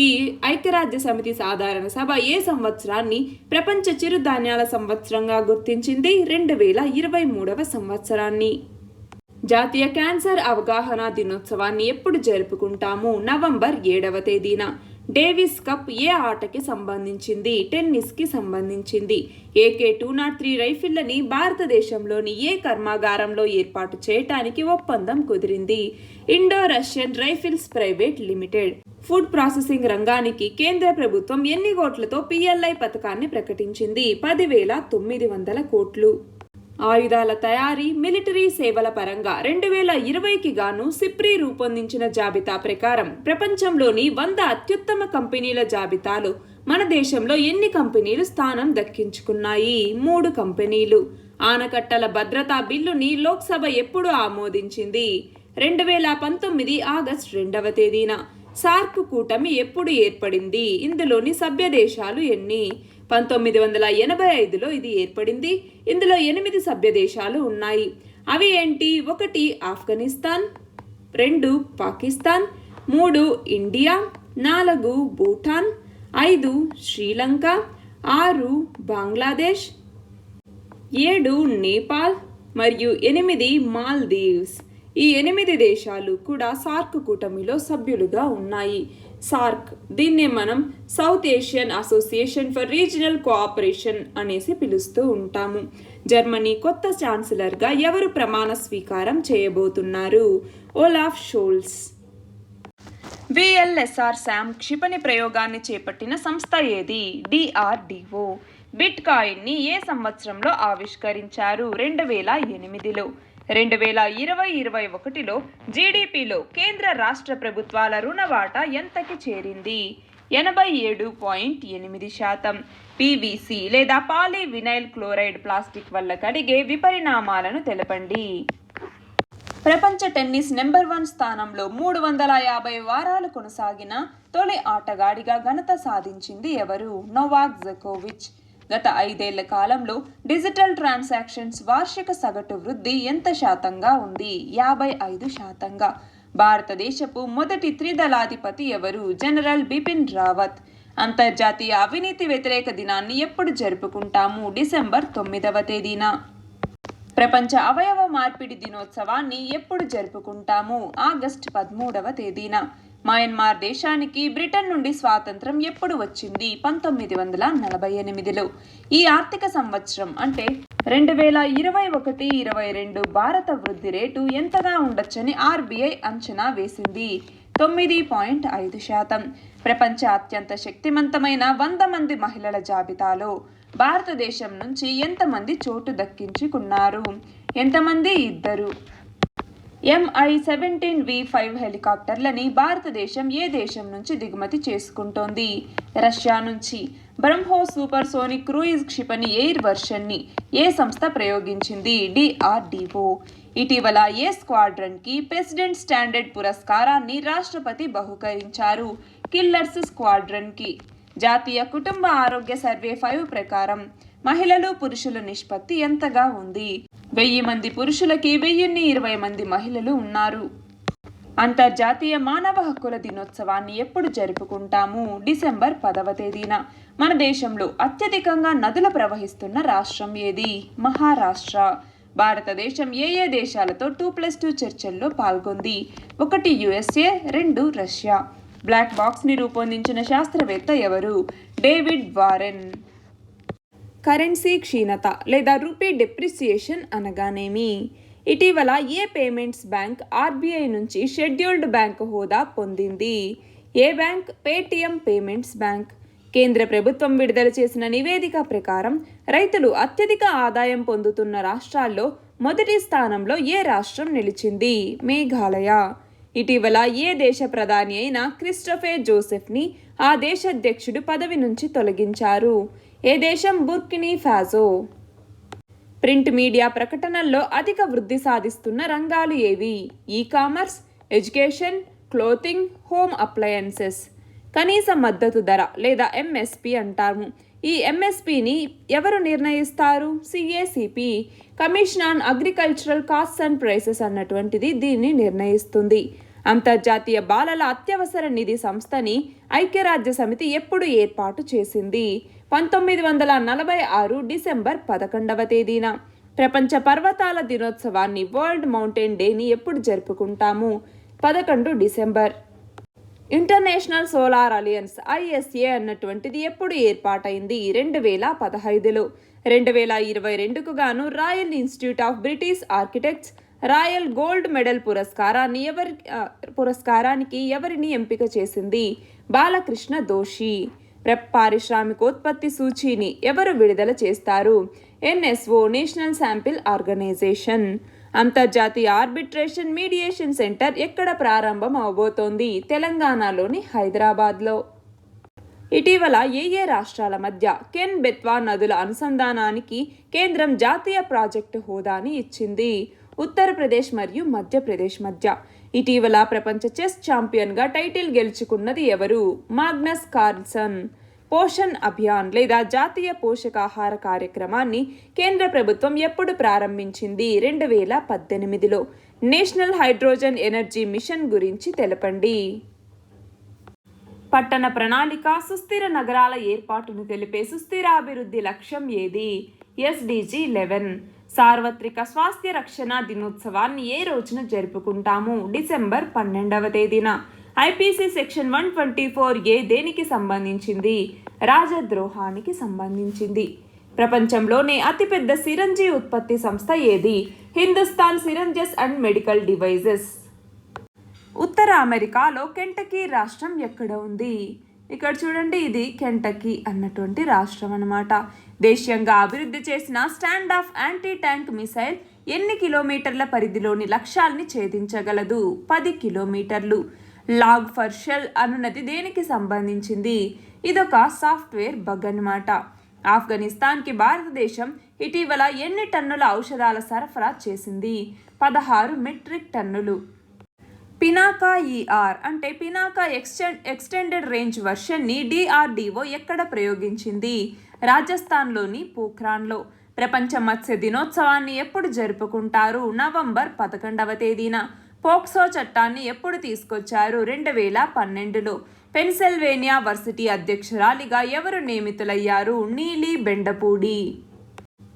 [SPEAKER 1] ఈ ఐక్యరాజ్య సమితి సాధారణ సభ ఏ సంవత్సరాన్ని ప్రపంచ చిరుధాన్యాల సంవత్సరంగా గుర్తించింది? 2023వ సంవత్సరాన్ని. జాతీయ క్యాన్సర్ అవగాహన దినోత్సవాన్ని ఎప్పుడు జరుపుకుంటాము? నవంబర్ 7వ తేదీన. డేవిస్ కప్ ఏ ఆటకి సంబంధించింది? టెన్నిస్కి సంబంధించింది. AK-203 రైఫిళ్లని భారతదేశంలోని ఏ కర్మాగారంలో ఏర్పాటు చేయటానికి ఒప్పందం కుదిరింది? Indo Russian rifles private limited. Food processing రంగానికి కేంద్ర ప్రభుత్వం ఎన్ని కోట్లతో PLI పథకాన్ని ప్రకటించింది? 10,900 కోట్లు. ఆయుధాల తయారీ, మిలిటరీ సేవల పరంగా 2020కి గాను సిప్రి రూపొందించిన జాబితా ప్రకారం ప్రపంచంలోని 100 అత్యుత్తమ కంపెనీల జాబితాలో మన దేశంలో ఎన్ని కంపెనీలు స్థానం దక్కించుకున్నాయి? 3 కంపెనీలు. ఆనకట్టల భద్రతా బిల్లుని లోక్సభ ఎప్పుడు ఆమోదించింది? 2019 ఆగస్టు 2వ తేదీన. సార్క్ కూటమి ఎప్పుడు ఏర్పడింది? ఇందులోని సభ్య దేశాలు ఎన్ని? 1985లో ఇది ఏర్పడింది. ఇందులో 8 సభ్య దేశాలు ఉన్నాయి. అవి ఏంటి? 1 ఆఫ్ఘనిస్తాన్, 2 పాకిస్తాన్, 3 ఇండియా, 4 భూటాన్, 5 శ్రీలంక, 6 బంగ్లాదేశ్, 7 నేపాల్ మరియు 8 మాల్దీవ్స్. ఈ 8 దేశాలు కూడా సార్క్ కూటమిలో సభ్యులుగా ఉన్నాయి. సార్క్, దీన్నే మనం south Asian association for regional cooperation అనేసి పిలుస్తూ ఉంటాము. జర్మనీ కొత్త ఛాన్సలర్గా ఎవరు ప్రమాణ స్వీకారం చేయబోతున్నారు? Olaf Sholes. విఎల్ఎస్ఆర్ శామ్ క్షిపణి ప్రయోగాన్ని చేపట్టిన సంస్థ ఏది? డిఆర్డిఓ. బిట్ కాయిన్ని ఏ సంవత్సరంలో ఆవిష్కరించారు? 2008లో. 2020-21లో జీడీపీలో కేంద్ర రాష్ట్ర ప్రభుత్వాల రుణ వాటా ఎంతకి చేరింది? 87.8%. పీవీసీ లేదా పాలీవినైల్ క్లోరైడ్ ప్లాస్టిక్ వల్ల కలిగే విపరిణామాలను తెలపండి. ప్రపంచ టెన్నిస్ నెంబర్ 1 స్థానంలో 350 వారాలు కొనసాగిన తొలి ఆటగాడిగా ఘనత సాధించింది ఎవరు? నోవాక్ జకోవిచ్. గత 5 ఏళ్ల కాలంలో డిజిటల్ ట్రాన్సాక్షన్స్ వార్షిక సగటు వృద్ధి ఎంత శాతంగా ఉంది? 55%. భారతదేశపు మొదటి త్రిదళాధిపతి ఎవరు? జనరల్ బిపిన్ రావత్. అంతర్జాతీయ అవినీతి వ్యతిరేక దినాన్ని ఎప్పుడు జరుపుకుంటాము? డిసెంబర్ 9వ తేదీన. ప్రపంచ అవయవ మార్పిడి దినోత్సవాన్ని ఎప్పుడు జరుపుకుంటాము? ఆగస్టు 13వ తేదీన. మయన్మార్ దేశానికి బ్రిటన్ నుండి స్వాతంత్రం ఎప్పుడు వచ్చింది? 1948లో. ఈ ఆర్థిక సంవత్సరం అంటే 2021-22 భారత వృద్ధి రేటు ఎంతగా ఉండొచ్చని ఆర్బీఐ అంచనా వేసింది? 9.5%. ప్రపంచ అత్యంత శక్తివంతమైన 100 మంది మహిళల జాబితాలో భారతదేశం నుంచి ఎంతమంది చోటు దక్కించుకున్నారు? ఎంతమంది? 2. MI-17V5 హెలికాప్టర్లని భారతదేశం ఏ దేశం నుంచి దిగుమతి చేసుకుంటోంది? రష్యా నుంచి. బ్రహ్మోస్ సూపర్ సోనిక్ క్రూయిజ్ క్షిపణి ఎయిర్ వర్షన్ని ఏ సంస్థ ప్రయోగించింది? డిఆర్డిఓ. ఇటీవల ఏ స్క్వాడ్రన్కి ప్రెసిడెంట్ స్టాండర్డ్ పురస్కారాన్ని రాష్ట్రపతి బహుకరించారు? కిల్లర్స్ స్క్వాడ్రన్కి. జాతీయ కుటుంబ ఆరోగ్య సర్వే 5 ప్రకారం మహిళలు పురుషుల నిష్పత్తి ఎంతగా ఉంది? 1000 మంది పురుషులకి 1020 మంది మహిళలు ఉన్నారు. అంతర్జాతీయ మానవ హక్కుల దినోత్సవాన్ని ఎప్పుడు జరుపుకుంటాము? డిసెంబర్ 10వ తేదీన. మన దేశంలో అత్యధికంగా నదులు ప్రవహిస్తున్న రాష్ట్రం ఏది? మహారాష్ట్ర. భారతదేశం ఏ దేశాలతో 2+2 చర్చల్లో పాల్గొంది? 1 యుఎస్ఏ, 2 రష్యా. బ్లాక్ బాక్స్ని రూపొందించిన శాస్త్రవేత్త ఎవరు? David Warren. కరెన్సీ క్షీణత లేదా రూపీ డెప్రిసియేషన్ అనగానేమి? ఇటీవల ఏ పేమెంట్స్ బ్యాంక్ ఆర్బీఐ నుంచి షెడ్యూల్డ్ బ్యాంక్ హోదా పొందింది? ఏ బ్యాంక్? Paytm payments bank. కేంద్ర ప్రభుత్వం విడుదల చేసిన నివేదిక ప్రకారం రైతులు అత్యధిక ఆదాయం పొందుతున్న రాష్ట్రాల్లో మొదటి స్థానంలో ఏ రాష్ట్రం నిలిచింది? మేఘాలయ. ఇటీవల ఏ దేశ ప్రధాని అయిన క్రిస్టోఫే జోసెఫ్ని ఆ దేశ అధ్యక్షుడు పదవి నుంచి తొలగించారు? ఏ దేశం? బుర్కినీ ఫాజో. ప్రింట్ మీడియా ప్రకటనల్లో అధిక వృద్ధి సాధిస్తున్న రంగాలు ఏవి? E-commerce, education, clothing, home appliances. కనీస మద్దతు ధర లేదా ఎంఎస్పి అంటాము. ఈ ఎంఎస్పిని ఎవరు నిర్ణయిస్తారు? CACP, commission on agricultural costs and prices అన్నటువంటిది దీన్ని నిర్ణయిస్తుంది. అంతర్జాతీయ బాలల అత్యవసర నిధి సంస్థని ఐక్యరాజ్య సమితి ఎప్పుడు ఏర్పాటు చేసింది? 1946 డిసెంబర్ 11వ తేదీన. ప్రపంచ పర్వతాల దినోత్సవాన్ని వరల్డ్ మౌంటైన్ డేని ఎప్పుడు జరుపుకుంటాము? 11 December. International Solar Alliance ISA అన్నటువంటిది ఎప్పుడు ఏర్పాటైంది? 2015లో. 2022కు గాను Royal Institute of British Architects Royal Gold Medal పురస్కారానికి ఎవరిని ఎంపిక చేసింది? బాలకృష్ణ దోషి. పారిశ్రామికోత్పత్తి సూచీని ఎవరు విడుదల చేస్తారు? NSO, national sample organisation. అంతర్జాతీయ ఆర్బిట్రేషన్ మీడియేషన్ సెంటర్ ఎక్కడ ప్రారంభం అవబోతోంది? తెలంగాణలోని హైదరాబాద్లో. ఇటీవల ఏ రాష్ట్రాల మధ్య కెన్ బెత్వా నదుల అనుసంధానానికి కేంద్రం జాతీయ ప్రాజెక్టు హోదాని ఇచ్చింది? ఉత్తరప్రదేశ్ మరియు మధ్యప్రదేశ్ మధ్య. ఇటీవల ప్రపంచ చెస్ ఛాంపియన్గా టైటిల్ గెలుచుకున్నది ఎవరు? Magnus Carlsen. పోషణ్ అభియాన్ లేదా జాతీయ పోషకాహార కార్యక్రమాన్ని కేంద్ర ప్రభుత్వం ఎప్పుడు ప్రారంభించింది? 2018లో. నేషనల్ హైడ్రోజన్ ఎనర్జీ మిషన్ గురించి తెలపండి. పట్టణ ప్రణాళిక సుస్థిర నగరాల ఏర్పాటును తెలిపే సుస్థిరాభివృద్ధి లక్ష్యం ఏది? SDG 11. సార్వత్రిక స్వాస్థ్య రక్షణ దినోత్సవాన్ని ఏ రోజున జరుపుకుంటాము? డిసెంబర్ 12వ తేదీన. ఐపీసీ సెక్షన్ 124A దేనికి సంబంధించింది? రాజద్రోహానికి సంబంధించింది. ప్రపంచంలోనే అతిపెద్ద సిరంజి ఉత్పత్తి సంస్థ ఏది? Hindustan Syringes and Medical Devices. ఉత్తర అమెరికాలో కెంటకీ రాష్ట్రం ఎక్కడ ఉంది? ఇక్కడ చూడండి, ఇది కెంటకీ అన్నటువంటి రాష్ట్రం అన్నమాట. దేశీయంగా అభివృద్ధి చేసిన stand of anti tank missile ఎన్ని కిలోమీటర్ల పరిధిలోని లక్ష్యాల్ని ఛేదించగలదు? 10 కిలోమీటర్లు. లాగ్ ఫర్ షెల్ అనున్నది దేనికి సంబంధించింది? ఇదొక సాఫ్ట్వేర్ బగ్ అన్నమాట. ఆఫ్ఘనిస్తాన్కి భారతదేశం ఇటీవల ఎన్ని టన్నుల ఔషధాల సరఫరా చేసింది? 16 మెట్రిక్ టన్నులు. పినాకా ఈఆర్ అంటే పినాకా ఎక్స్టెండెడ్ రేంజ్ వర్షన్ని డిఆర్డిఓ ఎక్కడ ప్రయోగించింది? రాజస్థాన్లోని పోఖ్రాన్లో. ప్రపంచ మత్స్య దినోత్సవాన్ని ఎప్పుడు జరుపుకుంటారు? నవంబర్ 11వ తేదీన. పోక్సో చట్టాన్ని ఎప్పుడు తీసుకొచ్చారు? 2012లో. పెన్సిల్వేనియా వర్సిటీ అధ్యక్షురాలిగా ఎవరు నియమితులయ్యారు? నీలి బెండపూడి.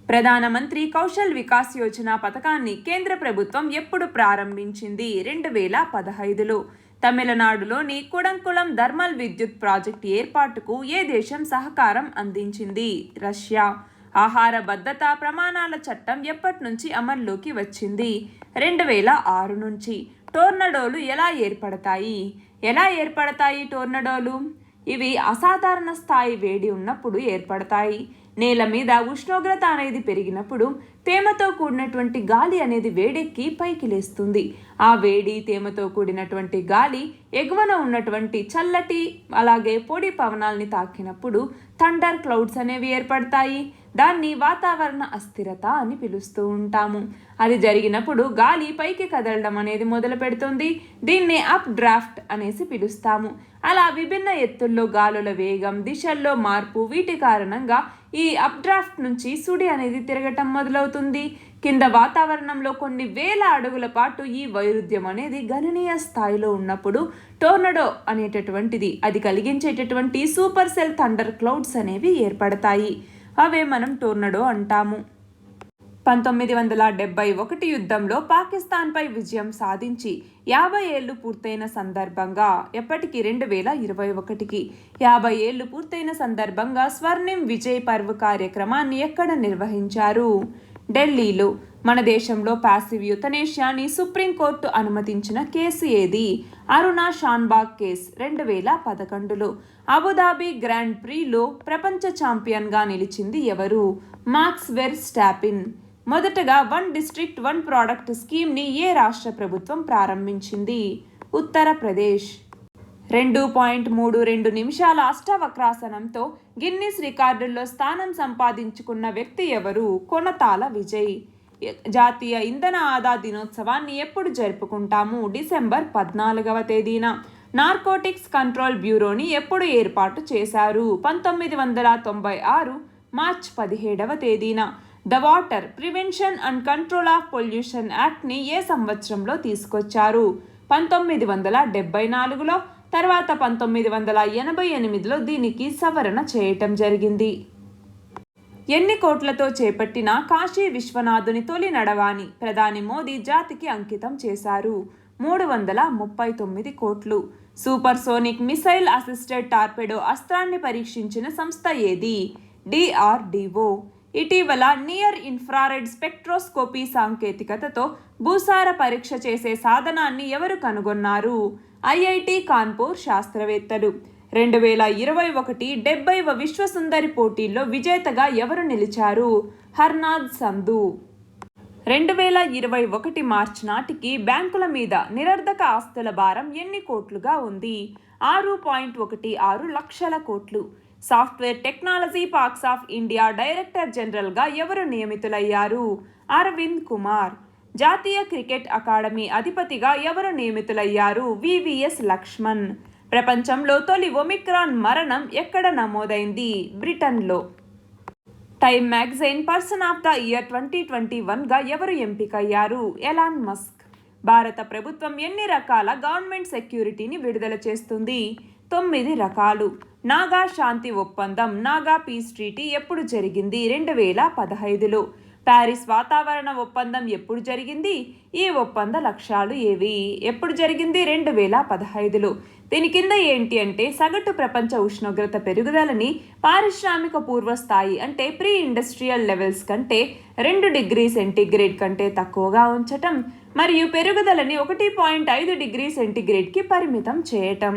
[SPEAKER 1] ప్రధానమంత్రి కౌశల్ వికాస్ యోజన పథకాన్ని కేంద్ర ప్రభుత్వం ఎప్పుడు ప్రారంభించింది? 2015లో. తమిళనాడులోని కుడంకుళం థర్మల్ విద్యుత్ ప్రాజెక్టు ఏర్పాటుకు ఏ దేశం సహకారం అందించింది? రష్యా. ఆహార భద్రతా ప్రమాణాల చట్టం ఎప్పటి నుంచి అమల్లోకి వచ్చింది? 2006 నుంచి. టోర్నడోలు ఎలా ఏర్పడతాయి టోర్నడోలు? ఇవి అసాధారణ స్థాయి వేడి ఉన్నప్పుడు ఏర్పడతాయి. నేల మీద ఉష్ణోగ్రత అనేది పెరిగినప్పుడు తేమతో కూడినటువంటి గాలి అనేది వేడెక్కి పైకి లేస్తుంది. ఆ వేడి తేమతో కూడినటువంటి గాలి ఎగువన ఉన్నటువంటి చల్లటి అలాగే పొడి పవనాల్ని తాకినప్పుడు థండర్ క్లౌడ్స్ అనేవి ఏర్పడతాయి. దాన్ని వాతావరణ అస్థిరత అని పిలుస్తూ ఉంటాము. అది జరిగినప్పుడు గాలి పైకి కదలడం అనేది మొదలు పెడుతుంది. దీన్నే అప్ డ్రాఫ్ట్ అనేసి పిలుస్తాము. అలా విభిన్న ఎత్తుల్లో గాలుల వేగం, దిశల్లో మార్పు, వీటి కారణంగా ఈ అప్ డ్రాఫ్ట్ నుంచి సుడి అనేది తిరగటం మొదలవుతుంది. కింద వాతావరణంలో కొన్ని వేల అడుగుల పాటు ఈ వైరుధ్యం అనేది గణనీయ స్థాయిలో ఉన్నప్పుడు టోర్నడో అనేటటువంటిది, అది కలిగించేటటువంటి సూపర్ సెల్ థండర్ క్లౌడ్స్ అనేవి ఏర్పడతాయి. అవే మనం టోర్నడో అంటాము. 1971 యుద్ధంలో పాకిస్తాన్పై విజయం సాధించి 50 ఏళ్లు పూర్తయిన సందర్భంగా ఎప్పటికీ 2021కి 50 ఏళ్లు పూర్తయిన సందర్భంగా స్వర్ణిం విజయ్ పర్వ్ కార్యక్రమాన్ని ఎక్కడ నిర్వహించారు? ఢిల్లీలో. మన దేశంలో ప్యాసివ్ యుతనేషియాని సుప్రీంకోర్టు అనుమతించిన కేసు ఏది? అరుణా షాన్బాగ్ కేసు 2011లో. అబుదాబి గ్రాండ్ ప్రీలో ప్రపంచ ఛాంపియన్గా నిలిచింది ఎవరు? Max Verstappen. మొదటగా 1 డిస్ట్రిక్ట్ 1 ప్రోడక్ట్ స్కీమ్ని ఏ రాష్ట్ర ప్రభుత్వం ప్రారంభించింది? ఉత్తరప్రదేశ్. 2.32 నిమిషాల అష్టవక్రాసనంతో గిన్నిస్ రికార్డుల్లో స్థానం సంపాదించుకున్న వ్యక్తి ఎవరు? కొనతాల విజయ్. జాతీయ ఇంధన ఆదా దినోత్సవాన్ని ఎప్పుడు జరుపుకుంటాము? డిసెంబర్ 14వ తేదీన. నార్కోటిక్స్ కంట్రోల్ బ్యూరోని ఎప్పుడు ఏర్పాటు చేశారు? 1996 మార్చ్ 17వ తేదీన. The water prevention and control of pollution యాక్ట్ని ఏ సంవత్సరంలో తీసుకొచ్చారు? 1974లో. తర్వాత 1988లో దీనికి సవరణ చేయటం జరిగింది. ఎన్ని కోట్లతో చేపట్టిన కాశీ విశ్వనాథుని తొలి నడవాని ప్రధాని మోదీ జాతికి అంకితం చేశారు? 339 కోట్లు. Supersonic missile assisted torpedo అస్త్రాన్ని పరీక్షించిన సంస్థ ఏది? డిఆర్డిఓ. ఇటీవల నియర్ ఇన్ఫ్రారెడ్ స్పెక్ట్రోస్కోపీ సాంకేతికతతో భూసార పరీక్ష చేసే సాధనాన్ని ఎవరు కనుగొన్నారు? ఐఐటి కాన్పూర్ శాస్త్రవేత్తలు. 2021 70వ విశ్వసుందరి పోటీల్లో విజేతగా ఎవరు నిలిచారు? హర్నాథ్ సంధు. 2021 మార్చి నాటికి బ్యాంకుల మీద నిరర్ధక ఆస్తుల భారం ఎన్ని కోట్లుగా ఉంది? 6.16 లక్షల కోట్లు. Software technology parks of India director జనరల్గా ఎవరు నియమితులయ్యారు? అరవింద్ కుమార్. జాతీయ క్రికెట్ అకాడమీ అధిపతిగా ఎవరు నియమితులయ్యారు? వివిఎస్ లక్ష్మణ్. ప్రపంచంలో తొలి ఒమిక్రాన్ మరణం ఎక్కడ నమోదైంది? బ్రిటన్లో. Time magazine person of the year 2021గా ఎవరు ఎంపికయ్యారు? Elon Musk. భారత ప్రభుత్వం ఎన్ని రకాల గవర్నమెంట్ సెక్యూరిటీని విడుదల చేస్తుంది? 9 రకాలు. నాగా శాంతి ఒప్పందం నాగా పీస్ ట్రీటీ ఎప్పుడు జరిగింది? 2015లో. ప్యారిస్ వాతావరణ ఒప్పందం ఎప్పుడు జరిగింది? ఈ ఒప్పంద లక్ష్యాలు ఏవి? ఎప్పుడు జరిగింది? 2015లో. దీని కింద ఏంటి అంటే సగటు ప్రపంచ ఉష్ణోగ్రత పెరుగుదలని పారిశ్రామిక పూర్వస్థాయి అంటే ప్రీ ఇండస్ట్రియల్ లెవెల్స్ కంటే 2 డిగ్రీ సెంటీగ్రేడ్ కంటే తక్కువగా ఉంచటం మరియు పెరుగుదలని 1.5 డిగ్రీ సెంటీగ్రేడ్కి పరిమితం చేయటం.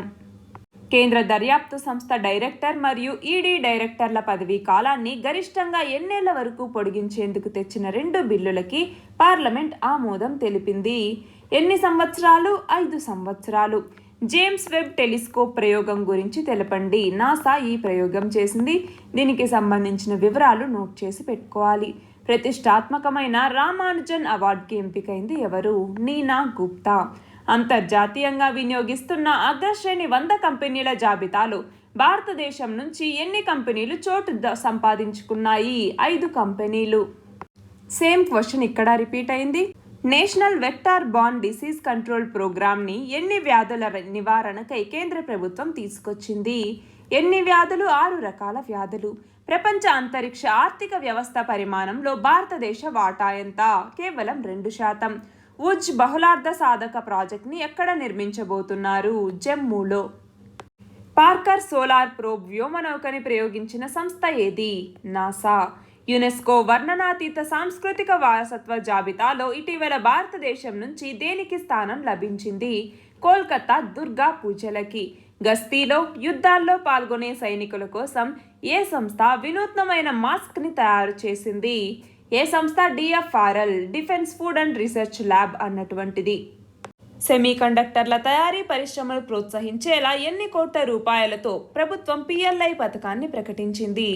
[SPEAKER 1] కేంద్ర దర్యాప్తు సంస్థ డైరెక్టర్ మరియు ఈడీ డైరెక్టర్ల పదవీ కాలాన్ని గరిష్టంగా ఎన్నేళ్ల వరకు పొడిగించేందుకు తెచ్చిన 2 బిల్లులకి పార్లమెంట్ ఆమోదం తెలిపింది. ఎన్ని సంవత్సరాలు? 5 సంవత్సరాలు. జేమ్స్ వెబ్ టెలిస్కోప్ ప్రయోగం గురించి తెలపండి. నాసా ఈ ప్రయోగం చేసింది. దీనికి సంబంధించిన వివరాలు నోట్ చేసి పెట్టుకోవాలి. ప్రతిష్టాత్మకమైన రామానుజన్ అవార్డుకి ఎంపికైంది ఎవరు? నీనా గుప్తా. అంతర్జాతీయంగా వినియోగిస్తున్న అగ్రశ్రేణి 100 కంపెనీల జాబితాలో భారతదేశం నుంచి ఎన్ని కంపెనీలు చోటు సంపాదించుకున్నాయి? 5 కంపెనీలు. సేమ్ క్వశ్చన్ ఇక్కడ రిపీట్ అయింది. National vector born disease control ప్రోగ్రామ్ని ఎన్ని వ్యాధుల నివారణకై కేంద్ర ప్రభుత్వం తీసుకొచ్చింది? ఎన్ని వ్యాధులు? 6 రకాల వ్యాధులు. ప్రపంచ అంతరిక్ష ఆర్థిక వ్యవస్థ పరిమాణంలో భారతదేశ వాటా ఎంత? కేవలం 2%. ఉజ్ బహుళార్థ సాధక ప్రాజెక్ట్ని ఎక్కడ నిర్మించబోతున్నారు? జమ్మూలో. పార్కర్ సోలార్ ప్రోబ్ వ్యోమనౌకని ప్రయోగించిన సంస్థ ఏది? నాసా. యునెస్కో వర్ణనాతీత సాంస్కృతిక వారసత్వ జాబితాలో ఇటీవల భారతదేశం నుంచి దేనికి స్థానం లభించింది? కోల్కతా దుర్గా పూజలకి. గస్తీలో యుద్ధాల్లో పాల్గొనే సైనికుల కోసం ఏ సంస్థ వినూత్నమైన మాస్క్ని తయారు చేసింది? ఏ సంస్థ? DFRL, defence food and research lab అన్నటువంటిది. సెమీకండక్టర్ల తయారీ పరిశ్రమలు ప్రోత్సహించేలా ఎన్ని కోట్ల రూపాయలతో ప్రభుత్వం పిఎల్ఐ పథకాన్ని ప్రకటించింది?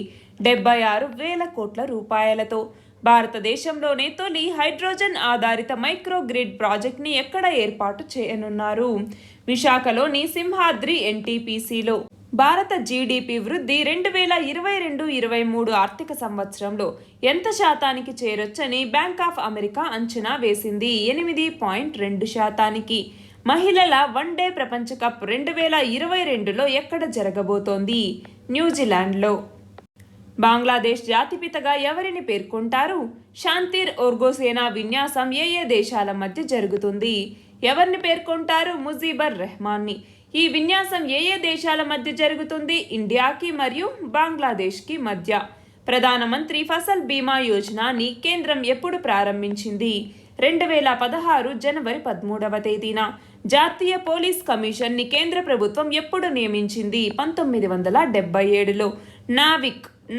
[SPEAKER 1] 76,000 కోట్ల రూపాయలతో. భారతదేశంలోనే తొలి హైడ్రోజన్ ఆధారిత మైక్రోగ్రిడ్ ప్రాజెక్ట్ని ఎక్కడ ఏర్పాటు చేయనున్నారు? విశాఖలోని సింహాద్రి ఎన్టీపీసీలో. భారత జీడీపీ వృద్ధి 2022-23 ఆర్థిక సంవత్సరంలో ఎంత శాతానికి చేరొచ్చని బ్యాంక్ ఆఫ్ అమెరికా అంచనా వేసింది? 8.2%. మహిళల వన్డే ప్రపంచ కప్ 2022లో ఎక్కడ జరగబోతోంది? న్యూజిలాండ్లో. బంగ్లాదేశ్ జాతిపితగా ఎవరిని పేర్కొంటారు? శాంతిర్ ఓర్గోసేనా విన్యాసం ఏ దేశాల మధ్య జరుగుతుంది? ఎవరిని పేర్కొంటారు? ముజీబర్ రెహమాన్ని. ఈ విన్యాసం ఏ దేశాల మధ్య జరుగుతుంది? ఇండియాకి మరియు బంగ్లాదేశ్కి మధ్య. ప్రధానమంత్రి ఫసల్ బీమా యోజనని కేంద్రం ఎప్పుడు ప్రారంభించింది? 2016 జనవరి 13వ తేదీన. జాతీయ పోలీస్ కమిషన్ని కేంద్ర ప్రభుత్వం ఎప్పుడు నియమించింది? 1977లో.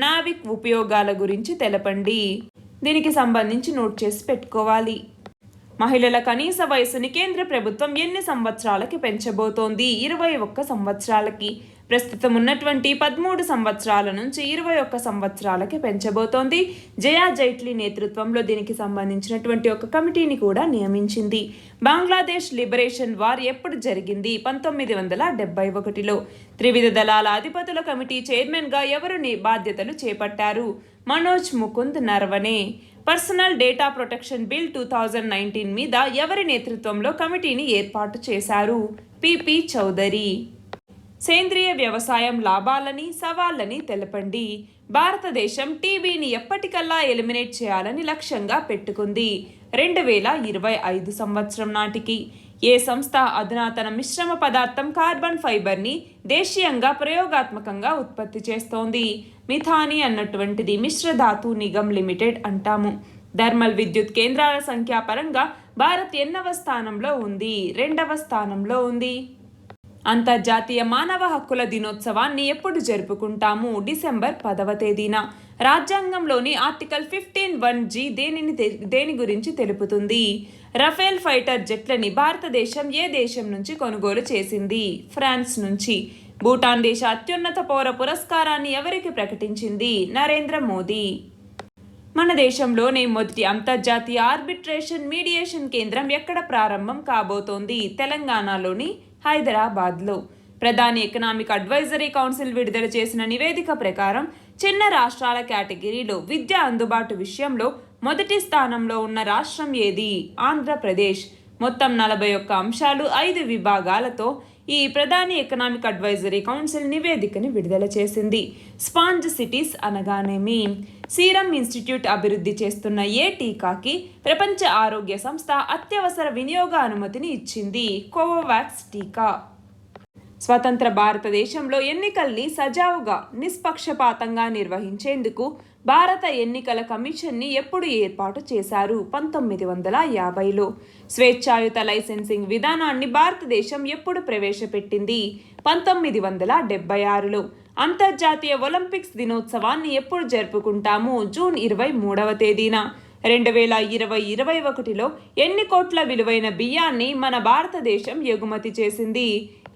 [SPEAKER 1] నావిక్ ఉపయోగాల గురించి తెలపండి. దీనికి సంబంధించి నోట్ చేసి పెట్టుకోవాలి. మహిళల కనీస వయసుని కేంద్ర ప్రభుత్వం ఎన్ని సంవత్సరాలకి పెంచబోతోంది? 21 సంవత్సరాలకి. ప్రస్తుతం ఉన్నటువంటి 13 సంవత్సరాల నుంచి 21 సంవత్సరాలకి పెంచబోతోంది. జయా జైట్లీ నేతృత్వంలో దీనికి సంబంధించినటువంటి ఒక కమిటీని కూడా నియమించింది. బంగ్లాదేశ్ లిబరేషన్ వార్ ఎప్పుడు జరిగింది? 1971లో. త్రివిధ దళాల అధిపతుల కమిటీ చైర్మన్గా ఎవరు బాధ్యతలు చేపట్టారు? Manoj Mukund Naravane. Personal data protection bill 2019 మీద ఎవరి నేతృత్వంలో కమిటీని ఏర్పాటు చేశారు? పిపి చౌదరి. సేంద్రియ వ్యవసాయం లాభాలని సవాళ్ళని తెలపండి. భారతదేశం టీబీని ఎప్పటికల్లా ఎలిమినేట్ చేయాలని లక్ష్యంగా పెట్టుకుంది? 2025 సంవత్సరం నాటికి. ఏ సంస్థ అధునాతన మిశ్రమ పదార్థం కార్బన్ ఫైబర్ని దేశీయంగా ప్రయోగాత్మకంగా ఉత్పత్తి చేస్తోంది? మిథాని అన్నటువంటిది మిశ్రధాతు నిగమ్ లిమిటెడ్ అంటాము. థర్మల్ విద్యుత్ కేంద్రాల సంఖ్య పరంగా భారత్ ఎన్నవ స్థానంలో ఉంది? 2వ స్థానంలో ఉంది. అంతర్జాతీయ మానవ హక్కుల దినోత్సవాన్ని ఎప్పుడు జరుపుకుంటాము? డిసెంబర్ 10వ తేదీన. రాజ్యాంగంలోని ఆర్టికల్ 15(1)G దేని గురించి తెలుపుతుంది? రఫేల్ ఫైటర్ జెట్లని భారతదేశం ఏ దేశం నుంచి కొనుగోలు చేసింది? ఫ్రాన్స్ నుంచి. భూటాన్ దేశ అత్యున్నత పౌర పురస్కారాన్ని ఎవరికి ప్రకటించింది? నరేంద్ర మోదీ. మన దేశంలోనే మొదటి అంతర్జాతీయ ఆర్బిట్రేషన్ మీడియేషన్ కేంద్రం ఎక్కడ ప్రారంభం కాబోతోంది? తెలంగాణలోని హైదరాబాద్లో. ప్రధాని ఎకనామిక్ అడ్వైజరీ కౌన్సిల్ విడుదల చేసిన నివేదిక ప్రకారం చిన్న రాష్ట్రాల కేటగిరీలో విద్య అందుబాటు విషయంలో మొదటి స్థానంలో ఉన్న రాష్ట్రం ఏది? ఆంధ్రప్రదేశ్. మొత్తం 41 అంశాలు 5 విభాగాలతో ఈ ప్రధాని ఎకనామిక్ అడ్వైజరీ కౌన్సిల్ నివేదికని విడుదల చేసింది. స్పాంజ్ సిటీస్ అనగానేమి? సీరం ఇన్స్టిట్యూట్ అభివృద్ధి చేస్తున్న ఏ టీకాకి ప్రపంచ ఆరోగ్య సంస్థ అత్యవసర వినియోగ అనుమతిని ఇచ్చింది? కోవోవాక్స్ టీకా. స్వతంత్ర భారతదేశంలో ఎన్నికల్ని సజావుగా, నిష్పక్షపాతంగా నిర్వహించేందుకు భారత ఎన్నికల కమిషన్ని ఎప్పుడు ఏర్పాటు చేశారు? 1950లో. స్వేచ్ఛాయుత లైసెన్సింగ్ విధానాన్ని భారతదేశం ఎప్పుడు ప్రవేశపెట్టింది? 1976లో. అంతర్జాతీయ ఒలింపిక్స్ దినోత్సవాన్ని ఎప్పుడు జరుపుకుంటాము? జూన్ 23వ తేదీన. 2020-21లో ఎన్ని కోట్ల విలువైన బియ్యాన్ని మన భారతదేశం ఎగుమతి చేసింది?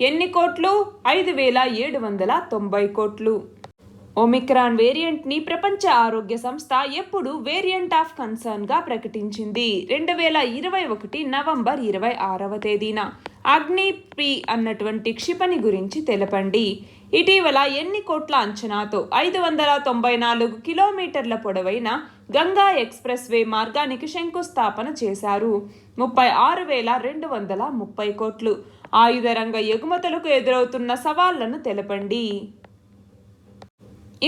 [SPEAKER 1] ఎన్ని కోట్లు? 5,790 కోట్లు. ఒమిక్రాన్ వేరియంట్ని ప్రపంచ ఆరోగ్య సంస్థ ఎప్పుడు వేరియంట్ ఆఫ్ కన్సర్న్గా ప్రకటించింది? 2021 నవంబర్ 26వ తేదీన. అగ్ని-P అన్నటువంటి క్షిపణి గురించి తెలపండి. ఇటీవల ఎన్ని కోట్ల అంచనాతో 594 కిలోమీటర్ల పొడవైన గంగా ఎక్స్ప్రెస్ వే మార్గానికి శంకుస్థాపన చేశారు? 36,230 కోట్లు. ఆయుధ రంగ ఎగుమతులకు ఎదురవుతున్న సవాళ్లను తెలపండి.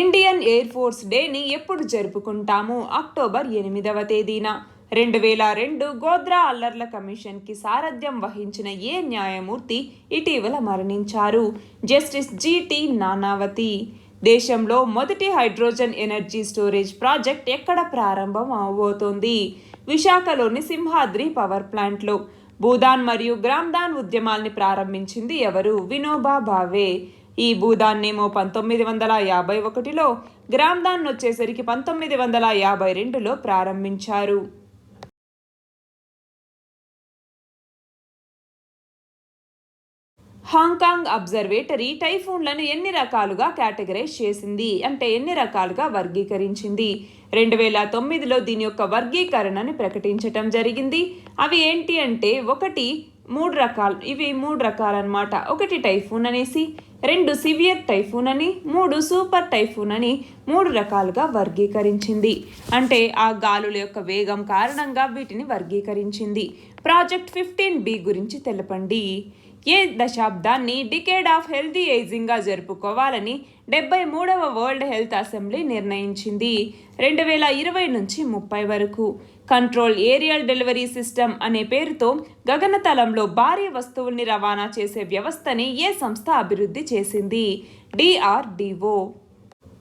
[SPEAKER 1] ఇండియన్ ఎయిర్ ఫోర్స్ డేని ఎప్పుడు జరుపుకుంటాము? అక్టోబర్ 8వ తేదీన. 2002 గోద్రా అల్లర్ల కమిషన్కి సారథ్యం వహించిన ఏ న్యాయమూర్తి ఇటీవల మరణించారు? Justice G.T. నానావతి. దేశంలో మొదటి హైడ్రోజన్ ఎనర్జీ స్టోరేజ్ ప్రాజెక్ట్ ఎక్కడ ప్రారంభం అవబోతోంది? విశాఖలోని సింహాద్రి పవర్ ప్లాంట్లో. భూదాన్ మరియు గ్రామ్దాన్ ఉద్యమాల్ని ప్రారంభించింది ఎవరు? వినోబా భావే. ఈ భూదాన్నేమో 1951లో, గ్రామ్దాన్ వచ్చేసరికి 1952లో ప్రారంభించారు. హాంకాంగ్ అబ్జర్వేటరీ టైఫూన్లను ఎన్ని రకాలుగా కేటగరైజ్ చేసింది? అంటే ఎన్ని రకాలుగా వర్గీకరించింది? 2009లో దీని యొక్క వర్గీకరణని ప్రకటించటం జరిగింది. అవి ఏంటి అంటే, మూడు రకాలు అన్నమాట. 1 టైఫూన్ అనేసి, 2 సివియర్ టైఫూన్ అని, 3 సూపర్ టైఫూన్ అని 3 రకాలుగా వర్గీకరించింది. అంటే ఆ గాలుల యొక్క వేగం కారణంగా వీటిని వర్గీకరించింది. ప్రాజెక్ట్ 15B గురించి తెలపండి. ఏ దశాబ్దాన్ని డికేడ్ ఆఫ్ హెల్తీ ఏజింగ్గా జరుపుకోవాలని 73వ వరల్డ్ హెల్త్ అసెంబ్లీ నిర్ణయించింది? 2020 నుంచి 30 వరకు. కంట్రోల్ ఏరియల్ డెలివరీ సిస్టమ్ అనే పేరుతో గగనతలంలో భారీ వస్తువుల్ని రవాణా చేసే వ్యవస్థని ఏ సంస్థ అభివృద్ధి చేసింది? DRDO.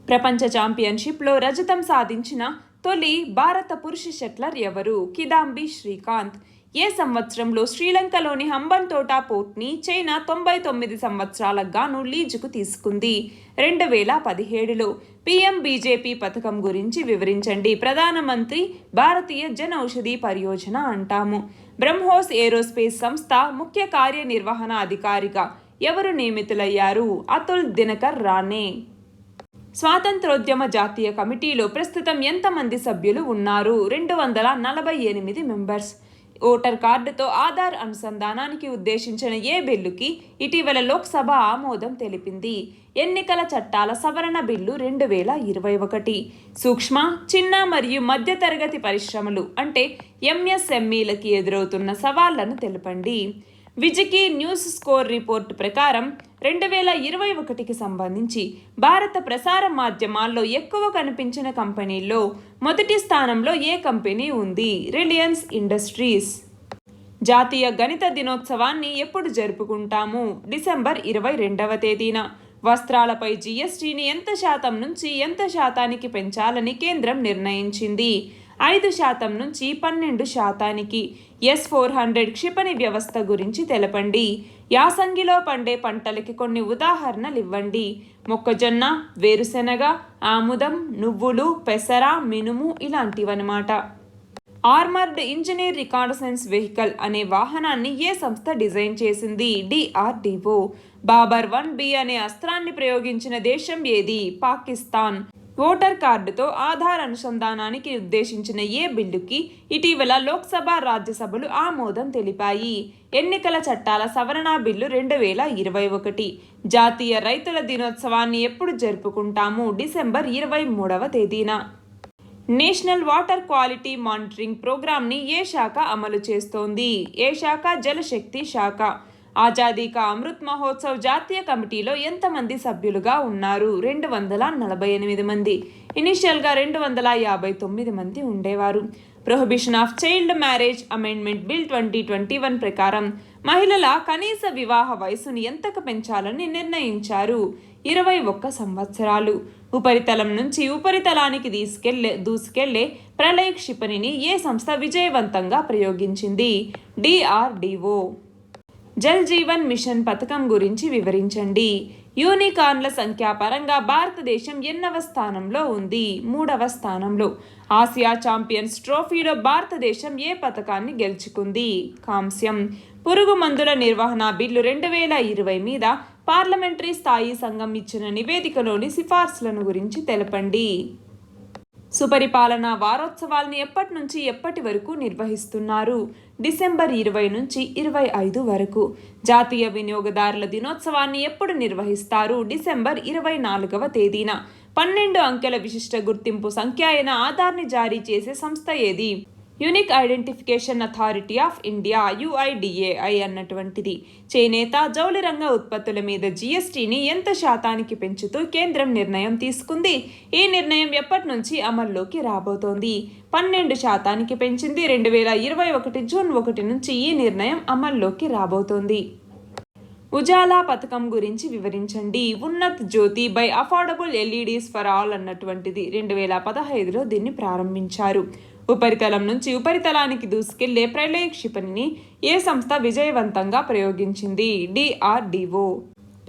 [SPEAKER 1] ప్రపంచ ఛాంపియన్షిప్లో రజతం సాధించిన తొలి భారత పురుష షట్లర్ ఎవరు? కిదాంబి శ్రీకాంత్. ఏ సంవత్సరంలో శ్రీలంకలోని హంబన్తోటా పోర్ట్ని చైనా 99 సంవత్సరాలకు గాను లీజుకు తీసుకుంది? 2017లో. PMBJP పథకం గురించి వివరించండి. ప్రధానమంత్రి భారతీయ జన్ ఔషధి పరియోజన అంటాము. బ్రహ్మోస్ ఏరోస్పేస్ సంస్థ ముఖ్య కార్యనిర్వహణ అధికారిగా ఎవరు నియమితులయ్యారు? అతుల్ దినకర్ రానే. స్వాతంత్రోద్యమ జాతీయ కమిటీలో ప్రస్తుతం ఎంతమంది సభ్యులు ఉన్నారు? 248 మెంబర్స్. ఓటర్ కార్డుతో ఆధార్ అనుసంధానానికి ఉద్దేశించిన ఏ బిల్లుకి ఇటీవల లోక్సభ ఆమోదం తెలిపింది? ఎన్నికల చట్టాల సవరణ బిల్లు 2021. సూక్ష్మ, చిన్న మరియు మధ్యతరగతి పరిశ్రమలు అంటే MSMEలకి ఎదురవుతున్న సవాళ్లను తెలపండి. విజికి న్యూస్ స్కోర్ రిపోర్టు ప్రకారం 2021కి సంబంధించి భారత ప్రసార మాధ్యమాల్లో ఎక్కువ కనిపించిన కంపెనీల్లో మొదటి స్థానంలో ఏ కంపెనీ ఉంది? Reliance industries. జాతీయ గణిత దినోత్సవాన్ని ఎప్పుడు జరుపుకుంటాము? డిసెంబర్ 22వ తేదీన. వస్త్రాలపై GSTని ఎంత శాతం నుంచి ఎంత శాతానికి పెంచాలని కేంద్రం నిర్ణయించింది? 5% నుంచి 12%. S-400 క్షిపణి వ్యవస్థ గురించి తెలపండి. యాసంగిలో పండే పంటలకి కొన్ని ఉదాహరణలు ఇవ్వండి. మొక్కజొన్న, వేరుశెనగ, ఆముదం, నువ్వులు, పెసర, మినుము ఇలాంటివన్నమాట. ఆర్మర్డ్ ఇంజనీర్ రికానసెన్స్ వెహికల్ అనే వాహనాన్ని ఏ సంస్థ డిజైన్ చేసింది? DRDO. బాబర్ 1B అనే అస్త్రాన్ని ప్రయోగించిన దేశం ఏది? పాకిస్తాన్. ఓటర్ కార్డుతో ఆధార్ అనుసంధానానికి ఉద్దేశించిన ఏ బిల్లుకి ఇటీవల లోక్సభ, రాజ్యసభలు ఆమోదం తెలిపాయి? ఎన్నికల చట్టాల సవరణ బిల్లు 2021. జాతీయ రైతుల దినోత్సవాన్ని ఎప్పుడు జరుపుకుంటాము? డిసెంబర్ 23వ తేదీన. నేషనల్ వాటర్ క్వాలిటీ మానిటరింగ్ ప్రోగ్రామ్ని ఏ శాఖ అమలు చేస్తోంది? ఏ శాఖ? జలశక్తి శాఖ. ఆజాదీ కా అమృత్ మహోత్సవ్ జాతీయ కమిటీలో ఎంతమంది సభ్యులుగా ఉన్నారు? 248 మంది. ఇనిషియల్గా 259 మంది ఉండేవారు. Prohibition of child marriage amendment bill 2021 ప్రకారం మహిళల కనీస వివాహ వయసును ఎంతకు పెంచాలని నిర్ణయించారు? 21 సంవత్సరాలు. ఉపరితలం నుంచి ఉపరితలానికి దూసుకెళ్లే ప్రళయ క్షిపణిని ఏ సంస్థ విజయవంతంగా ప్రయోగించింది? DRDO. జల్ జీవన్ మిషన్ పథకం గురించి వివరించండి. యూనికార్న్ల సంఖ్య పరంగా భారతదేశం ఎన్నవ స్థానంలో ఉంది? 3వ స్థానంలో. ఆసియా ఛాంపియన్స్ ట్రోఫీలో భారతదేశం ఏ పథకాన్ని గెలుచుకుంది? కాంస్యం. పురుగు మందుల నిర్వహణ బిల్లు 2020 మీద పార్లమెంటరీ స్థాయి సంఘం ఇచ్చిన నివేదికలోని సిఫార్సులను గురించి తెలపండి. సుపరిపాలన వారోత్సవాల్ని ఎప్పటి నుంచి ఎప్పటి వరకు నిర్వహిస్తున్నారు? డిసెంబర్ 20 నుంచి 25 వరకు. జాతీయ వినియోగదారుల దినోత్సవాన్ని ఎప్పుడు నిర్వహిస్తారు? డిసెంబర్ 24వ తేదీన. 12 అంకెల విశిష్ట గుర్తింపు సంఖ్య అయిన ఆధార్ని జారీ చేసే సంస్థ ఏది? Unique identification authority of India, UIDAI అన్నటువంటిది. చేనేత, జౌళి రంగ ఉత్పత్తుల మీద GSTని ఎంత శాతానికి పెంచుతూ కేంద్రం నిర్ణయం తీసుకుంది? ఈ నిర్ణయం ఎప్పటి నుంచి అమల్లోకి రాబోతోంది? 12 శాతానికి పెంచింది. 2021 జూన్ 1 నుంచి ఈ నిర్ణయం అమల్లోకి రాబోతోంది. ఉజాలా పథకం గురించి వివరించండి. Unnat Jyoti by affordable LEDs for all అన్నటువంటిది. 2015లో దీన్ని ప్రారంభించారు. ఉపరితలం నుంచి ఉపరితలానికి దూసుకెళ్లే ప్రళయ క్షిపణిని ఏ సంస్థ విజయవంతంగా ప్రయోగించింది? DRDO.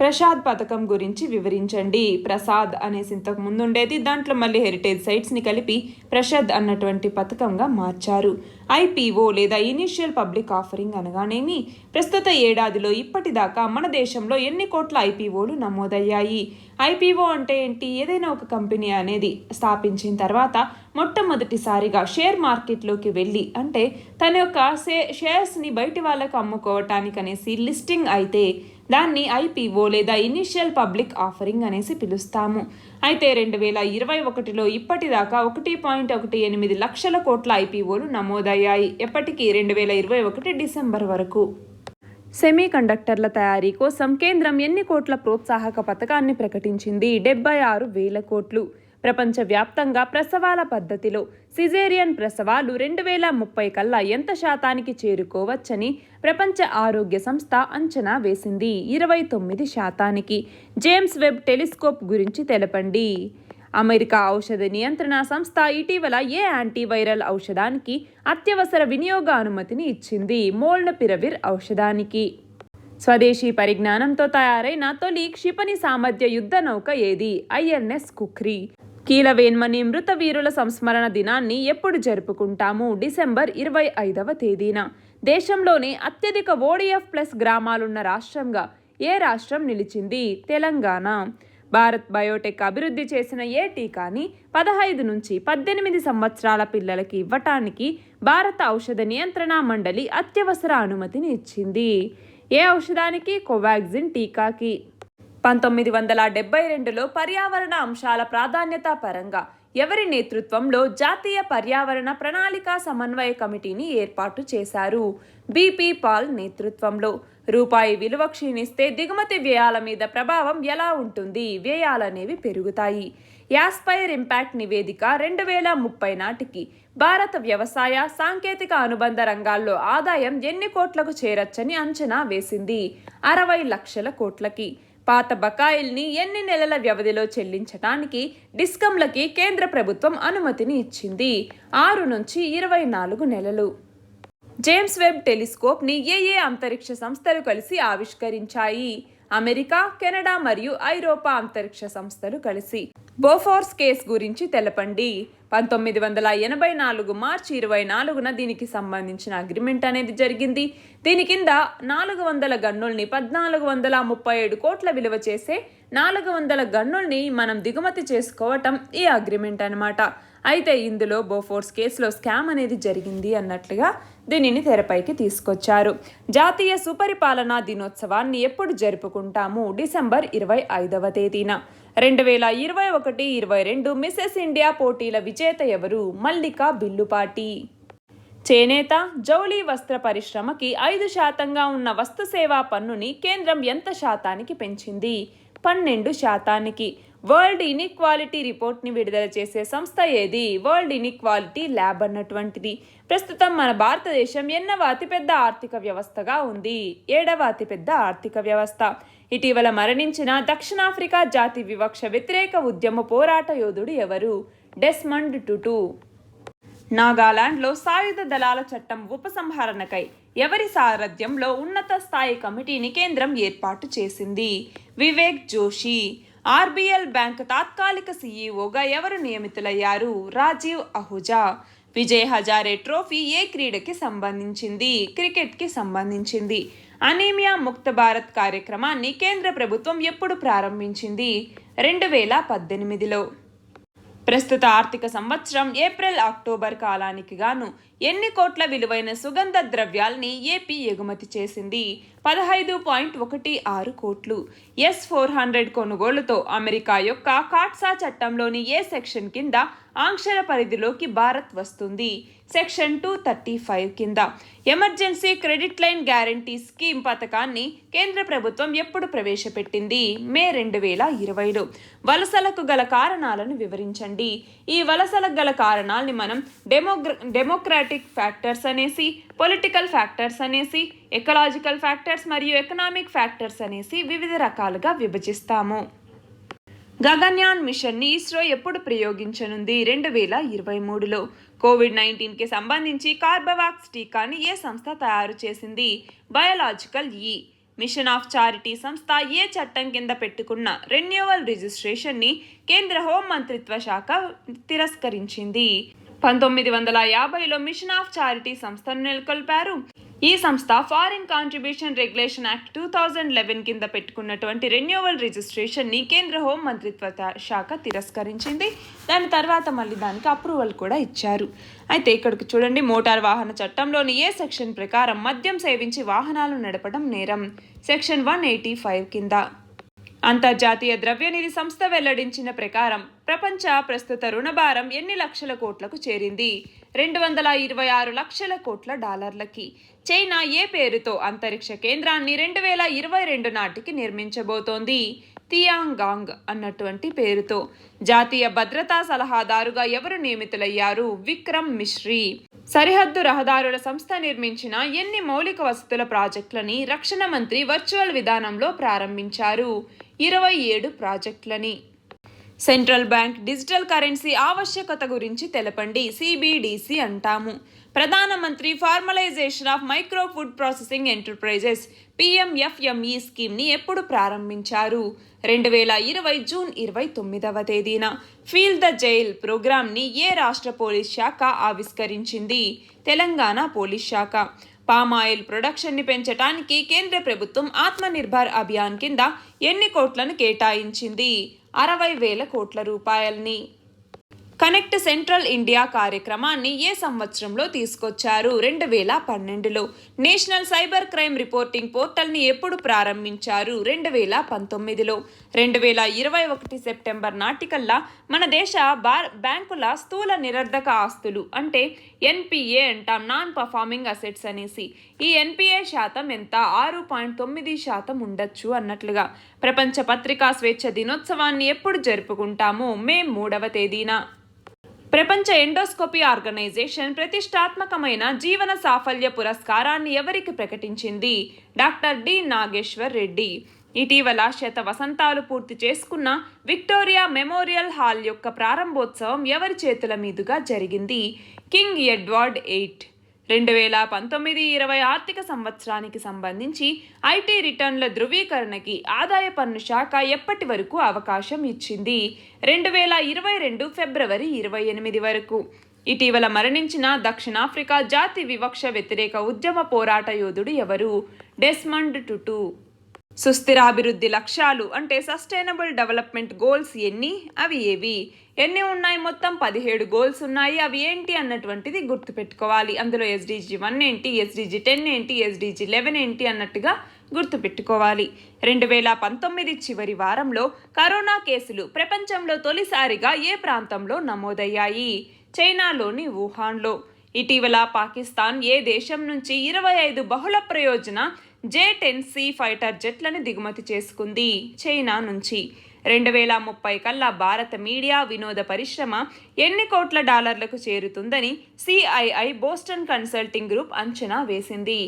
[SPEAKER 1] ప్రసాద్ పథకం గురించి వివరించండి. ప్రసాద్ అనేసి ఇంతకు ముందు ఉండేది, దాంట్లో మళ్ళీ హెరిటేజ్ సైట్స్ని కలిపి ప్రసాద్ అన్నటువంటి పథకంగా మార్చారు. IPO లేదా ఇనిషియల్ పబ్లిక్ ఆఫరింగ్ అనగానేమి? ప్రస్తుత ఏడాదిలో ఇప్పటిదాకా మన దేశంలో ఎన్ని కోట్ల IPOలు నమోదయ్యాయి? IPO అంటే ఏంటి? ఏదైనా ఒక కంపెనీ అనేది స్థాపించిన తర్వాత మొట్టమొదటిసారిగా షేర్ మార్కెట్లోకి వెళ్ళి, అంటే తన యొక్క షేర్స్ని బయటి వాళ్ళకు అమ్ముకోవటానికి అనేసి లిస్టింగ్ అయితే దాన్ని IPO లేదా ఇనిషియల్ పబ్లిక్ ఆఫరింగ్ అనేసి పిలుస్తాము. అయితే 2021లో ఇప్పటిదాకా 1.18 లక్షల కోట్ల IPOలు నమోదయ్యాయి. ఎప్పటికీ? 2021 డిసెంబర్ వరకు. సెమీ కండక్టర్ల తయారీ కోసం కేంద్రం ఎన్ని కోట్ల ప్రోత్సాహక పథకాన్ని ప్రకటించింది? 76,000 కోట్లు. ప్రపంచవ్యాప్తంగా ప్రసవాల పద్ధతిలో సిజేరియన్ ప్రసవాలు 2030 కల్లా ఎంత శాతానికి చేరుకోవచ్చని ప్రపంచ ఆరోగ్య సంస్థ అంచనా వేసింది? 29 శాతానికి. జేమ్స్ వెబ్ టెలిస్కోప్ గురించి తెలపండి. అమెరికా ఔషధ నియంత్రణ సంస్థ ఇటీవల ఏ యాంటీవైరల్ ఔషధానికి అత్యవసర వినియోగ అనుమతిని ఇచ్చింది? మోల్నుపిరవిర్ ఔషధానికి. స్వదేశీ పరిజ్ఞానంతో తయారైన తొలి క్షిపణి సామర్థ్య యుద్ధ నౌక ఏది? INS కుఖ్రీ. కీలవేన్మణి మృత వీరుల సంస్మరణ దినాన్ని ఎప్పుడు జరుపుకుంటాము? డిసెంబర్ 25వ తేదీన. దేశంలోనే అత్యధిక ODF+ గ్రామాలున్న రాష్ట్రంగా ఏ రాష్ట్రం నిలిచింది? తెలంగాణ. భారత్ బయోటెక్ అభివృద్ధి చేసిన ఏ టీకాని 15 నుంచి 18 సంవత్సరాల పిల్లలకి ఇవ్వటానికి భారత ఔషధ నియంత్రణ మండలి అత్యవసర అనుమతిని ఇచ్చింది? ఏ ఔషధానికి? కోవాక్సిన్ టీకాకి. 1972లో పర్యావరణ అంశాల ప్రాధాన్యత పరంగా ఎవరి నేతృత్వంలో జాతీయ పర్యావరణ ప్రణాళిక సమన్వయ కమిటీని ఏర్పాటు చేశారు? BP పాల్ నేతృత్వంలో. రూపాయి విలువ క్షీణిస్తే దిగుమతి వ్యయాల మీద ప్రభావం ఎలా ఉంటుంది? వ్యయాలనేవి పెరుగుతాయి. యాస్పైర్ ఇంపాక్ట్ నివేదిక 2030 నాటికి భారత వ్యవసాయ, సాంకేతిక అనుబంధ రంగాల్లో ఆదాయం ఎన్ని కోట్లకు చేరొచ్చని అంచనా వేసింది? 60 లక్షల కోట్లకి. పాత బకాయిల్ని ఎన్ని నెలల వ్యవధిలో చెల్లించడానికి డిస్కంలకి కేంద్ర ప్రభుత్వం అనుమతిని ఇచ్చింది? 6 నుంచి 24 నెలలు. జేమ్స్ వెబ్ టెలిస్కోప్ని ఏ అంతరిక్ష సంస్థలు కలిసి ఆవిష్కరించాయి? అమెరికా, కెనడా మరియు ఐరోపా అంతరిక్ష సంస్థలు కలిసి. బోఫోర్స్ కేస్ గురించి తెలపండి. 1984 మార్చి 24న దీనికి సంబంధించిన అగ్రిమెంట్ అనేది జరిగింది. దీని కింద 400 గన్నుల్ని 1437 కోట్ల విలువ చేసే 400 గన్నుల్ని మనం దిగుమతి చేసుకోవటం ఈ అగ్రిమెంట్ అనమాట. అయితే ఇందులో బోఫోర్స్ కేసులో స్కామ్ అనేది జరిగింది అన్నట్లుగా దీనిని తెరపైకి తీసుకొచ్చారు. జాతీయ సుపరిపాలనా దినోత్సవాన్ని ఎప్పుడు జరుపుకుంటాము? డిసెంబర్ 25వ తేదీన. 2021-22 మిసెస్ ఇండియా పోటీల విజేత ఎవరు? మల్లికా బిల్లుపాటి. చేనేత, జౌళి వస్త్ర పరిశ్రమకి 5% ఉన్న వస్తు సేవా పన్నుని కేంద్రం ఎంత శాతానికి పెంచింది? 12%. వరల్డ్ ఇన్ఈక్వాలిటీ రిపోర్ట్ని విడుదల చేసే సంస్థ ఏది? వరల్డ్ ఇన్ఈక్వాలిటీ ల్యాబ్ అన్నటువంటిది. ప్రస్తుతం మన భారతదేశం ఎన్నవ అతిపెద్ద ఆర్థిక వ్యవస్థగా ఉంది? 7వ అతిపెద్ద ఆర్థిక వ్యవస్థ. ఇటీవల మరణించిన దక్షిణాఫ్రికా జాతి వివక్ష వ్యతిరేక ఉద్యమ పోరాట యోధుడు ఎవరు? డెస్మండ్ టుటు. నాగాలాండ్లో సాయుధ దళాల చట్టం ఉపసంహరణకై ఎవరి సారథ్యంలో ఉన్నత స్థాయి కమిటీని కేంద్రం ఏర్పాటు చేసింది? వివేక్ జోషి. ఆర్బీఎల్ బ్యాంక్ తాత్కాలిక సీఈఓగా ఎవరు నియమితులయ్యారు? రాజీవ్ అహుజా. విజయ్ హజారే ట్రోఫీ ఏ క్రీడకి సంబంధించింది? క్రికెట్కి సంబంధించింది. అనీమియా ముక్త భారత్ కార్యక్రమాన్ని కేంద్ర ప్రభుత్వం ఎప్పుడు ప్రారంభించింది? 2018లో. ప్రస్తుత ఆర్థిక సంవత్సరం ఏప్రిల్-అక్టోబర్ కాలానికి గాను ఎన్ని కోట్ల విలువైన సుగంధ ద్రవ్యాల్ని ఏపీ ఎగుమతి చేసింది? 15.16 కోట్లు. S-400 కొనుగోలుతో అమెరికా యొక్క కాట్సా చట్టంలోని ఏ సెక్షన్ కింద ఆంక్షల పరిధిలోకి భారత్ వస్తుంది? సెక్షన్ 235 కింద. Emergency credit line guarantee scheme పథకాన్ని కేంద్ర ప్రభుత్వం ఎప్పుడు ప్రవేశపెట్టింది? మే 2020లో. వలసలకు గల కారణాలను వివరించండి. ఈ వలసలకు గల కారణాలని మనం డెమోక్రాటిక్ ఫ్యాక్టర్స్ అనేసి, పొలిటికల్ ఫ్యాక్టర్స్ అనేసి, ఎకలాజికల్ ఫ్యాక్టర్స్ మరియు ఎకనామిక్ ఫ్యాక్టర్స్ అనేసి వివిధ రకాలుగా విభజిస్తాము. గగన్యాన్ మిషన్ని ఇస్రో ఎప్పుడు ప్రయోగించనుంది? 2023లో. కోవిడ్-19కి సంబంధించి కార్బవాక్స్ టీకాని ఏ సంస్థ తయారు చేసింది? బయోలాజికల్ ఈ. మిషన్ ఆఫ్ చారిటీ సంస్థ ఏ చట్టం కింద పెట్టుకున్న రెన్యువల్ రిజిస్ట్రేషన్ని కేంద్ర హోం మంత్రిత్వ శాఖ తిరస్కరించింది? 1950లో మిషన్ ఆఫ్ చారిటీ సంస్థను నెలకొల్పారు. ఈ సంస్థ ఫారిన్ కాంట్రిబ్యూషన్ రెగ్యులేషన్ యాక్ట్ 2011 కింద పెట్టుకున్నటువంటి రెన్యువల్ రిజిస్ట్రేషన్ని కేంద్ర హోం మంత్రిత్వ శాఖ తిరస్కరించింది. దాని తర్వాత మళ్ళీ దానికి అప్రూవల్ కూడా ఇచ్చారు. అయితే ఇక్కడికి చూడండి, మోటార్ వాహన చట్టంలోని ఏ సెక్షన్ ప్రకారం మద్యం సేవించి వాహనాలు నడపడం నేరం? సెక్షన్ 185 కింద. అంతర్జాతీయ ద్రవ్యనిధి సంస్థ వెల్లడించిన ప్రకారం ప్రపంచ ప్రస్తుత రుణభారం ఎన్ని లక్షల కోట్లకు చేరింది? 226 లక్షల కోట్ల డాలర్లకి. చైనా ఏ పేరుతో అంతరిక్ష కేంద్రాన్ని 2022 నాటికి నిర్మించబోతోంది? తియాంగాంగ్ అన్నటువంటి పేరుతో. జాతీయ భద్రతా సలహాదారుగా ఎవరు నియమితులయ్యారు? విక్రమ్ మిశ్రీ. సరిహద్దు రహదారుల సంస్థ నిర్మించిన ఎన్ని మౌలిక వసతుల ప్రాజెక్టులని రక్షణ మంత్రి వర్చువల్ విధానంలో ప్రారంభించారు? 27 ప్రాజెక్టులని. సెంట్రల్ బ్యాంక్ డిజిటల్ కరెన్సీ ఆవశ్యకత గురించి తెలపండి. CBDC అంటాము. ప్రధానమంత్రి formalisation of micro food processing enterprises PMFME స్కీమ్ని ఎప్పుడు ప్రారంభించారు? 2020 జూన్ 29వ తేదీన. ఫీల్ ద జైల్ ప్రోగ్రామ్ని ఏ రాష్ట్ర పోలీస్ శాఖ ఆవిష్కరించింది? తెలంగాణ పోలీస్ శాఖ. పామాయిల్ ప్రొడక్షన్ని పెంచడానికి కేంద్ర ప్రభుత్వం ఆత్మనిర్భర్ అభియాన్ కింద ఎన్ని కోట్లను కేటాయించింది? 60,000 కోట్ల రూపాయల్ని. కనెక్ట్ సెంట్రల్ ఇండియా కార్యక్రమాన్ని ఏ సంవత్సరంలో తీసుకొచ్చారు? 2012లో. నేషనల్ సైబర్ క్రైమ్ రిపోర్టింగ్ పోర్టల్ని ఎప్పుడు ప్రారంభించారు? 2019లో. 2021 సెప్టెంబర్ నాటికల్లా మన దేశ బ్యాంకుల స్థూల నిరర్ధక ఆస్తులు అంటే NPA అంటాం, నాన్ పర్ఫార్మింగ్ అసెట్స్ అనేసి. ఈ NPA శాతం ఎంత? 6.9% ఉండొచ్చు అన్నట్లుగా. ప్రపంచ పత్రికా స్వేచ్ఛ దినోత్సవాన్ని ఎప్పుడు జరుపుకుంటాము? మే 3వ తేదీన. ప్రపంచ ఎండోస్కోపీ ఆర్గనైజేషన్ ప్రతిష్టాత్మకమైన జీవన సాఫల్య పురస్కారాన్ని ఎవరికి ప్రకటించింది? Doctor D Nageshwar Reddy. ఇటీవల వసంతాలు పూర్తి చేసుకున్న విక్టోరియా మెమోరియల్ హాల్ యొక్క ప్రారంభోత్సవం ఎవరి చేతుల మీదుగా జరిగింది? King Edward 8. 2019-20 ఆర్థిక సంవత్సరానికి సంబంధించి IT రిటర్న్ల ధృవీకరణకి ఆదాయ పన్ను శాఖ ఎప్పటి వరకు అవకాశం ఇచ్చింది? 2022 ఫిబ్రవరి 28 వరకు. ఇటీవల మరణించిన దక్షిణాఫ్రికా జాతి వివక్ష వ్యతిరేక ఉద్యమ పోరాట యోధుడు ఎవరు? డెస్మండ్ టుటు. సుస్థిరాభివృద్ధి లక్ష్యాలు అంటే సస్టైనబుల్ డెవలప్మెంట్ గోల్స్ ఎన్ని? అవి ఏవి? ఎన్ని ఉన్నాయి? మొత్తం 17 గోల్స్ ఉన్నాయి. అవి ఏంటి అన్నటువంటిది గుర్తుపెట్టుకోవాలి. అందులో SDG 1 ఏంటి, SDG 10 ఏంటి, SDG 11 ఏంటి అన్నట్టుగా గుర్తుపెట్టుకోవాలి. 2019 చివరి వారంలో కరోనా కేసులు ప్రపంచంలో తొలిసారిగా ఏ ప్రాంతంలో నమోదయ్యాయి? చైనాలోని వుహాన్లో. ఇటీవల పాకిస్తాన్ ఏ దేశం నుంచి 25 బహుళ ప్రయోజన J-10C ఫైటర్ జెట్లను దిగుమతి చేసుకుంది? చైనా నుంచి. 2030 కల్లా భారత మీడియా వినోద పరిశ్రమ ఎన్ని కోట్ల డాలర్లకు చేరుతుందని CII బోస్టన్ కన్సల్టింగ్ గ్రూప్ అంచనా వేసింది.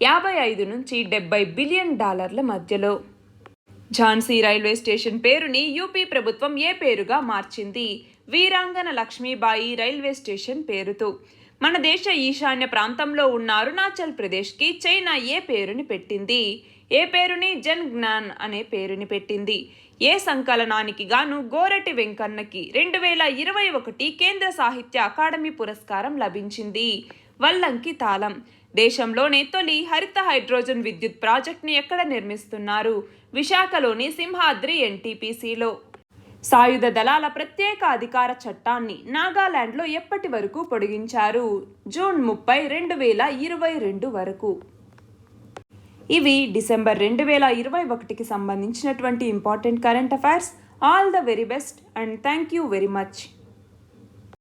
[SPEAKER 1] 55 నుంచి 70 బిలియన్ డాలర్ల మధ్యలో. ఝాన్సీ రైల్వే స్టేషన్ పేరుని యూపీ ప్రభుత్వం ఏ పేరుగా మార్చింది? వీరాంగన లక్ష్మీబాయి రైల్వే స్టేషన్ పేరుతో. మన దేశ ఈశాన్య ప్రాంతంలో ఉన్న అరుణాచల్ ప్రదేశ్కి చైనా ఏ పేరుని పెట్టింది? ఏ పేరుని? జన్ జ్ఞాన్ అనే పేరుని పెట్టింది. ఏ సంకలనానికి గాను గోరటి వెంకన్నకి 2021 కేంద్ర సాహిత్య అకాడమీ పురస్కారం లభించింది? వల్లంకి తాళం. దేశంలోనే తొలి హరిత హైడ్రోజన్ విద్యుత్ ప్రాజెక్టుని ఎక్కడ నిర్మిస్తున్నారు? విశాఖలోని సింహాద్రి NTPCలో. సాయుధ దళాల ప్రత్యేక అధికార చట్టాన్ని నాగాలాండ్లో ఎప్పటి వరకు పొడిగించారు? జూన్ 30, 2022 వరకు. ఇవి డిసెంబర్ 2021కి సంబంధించినటువంటి important current affairs. All the very best and thank you very much.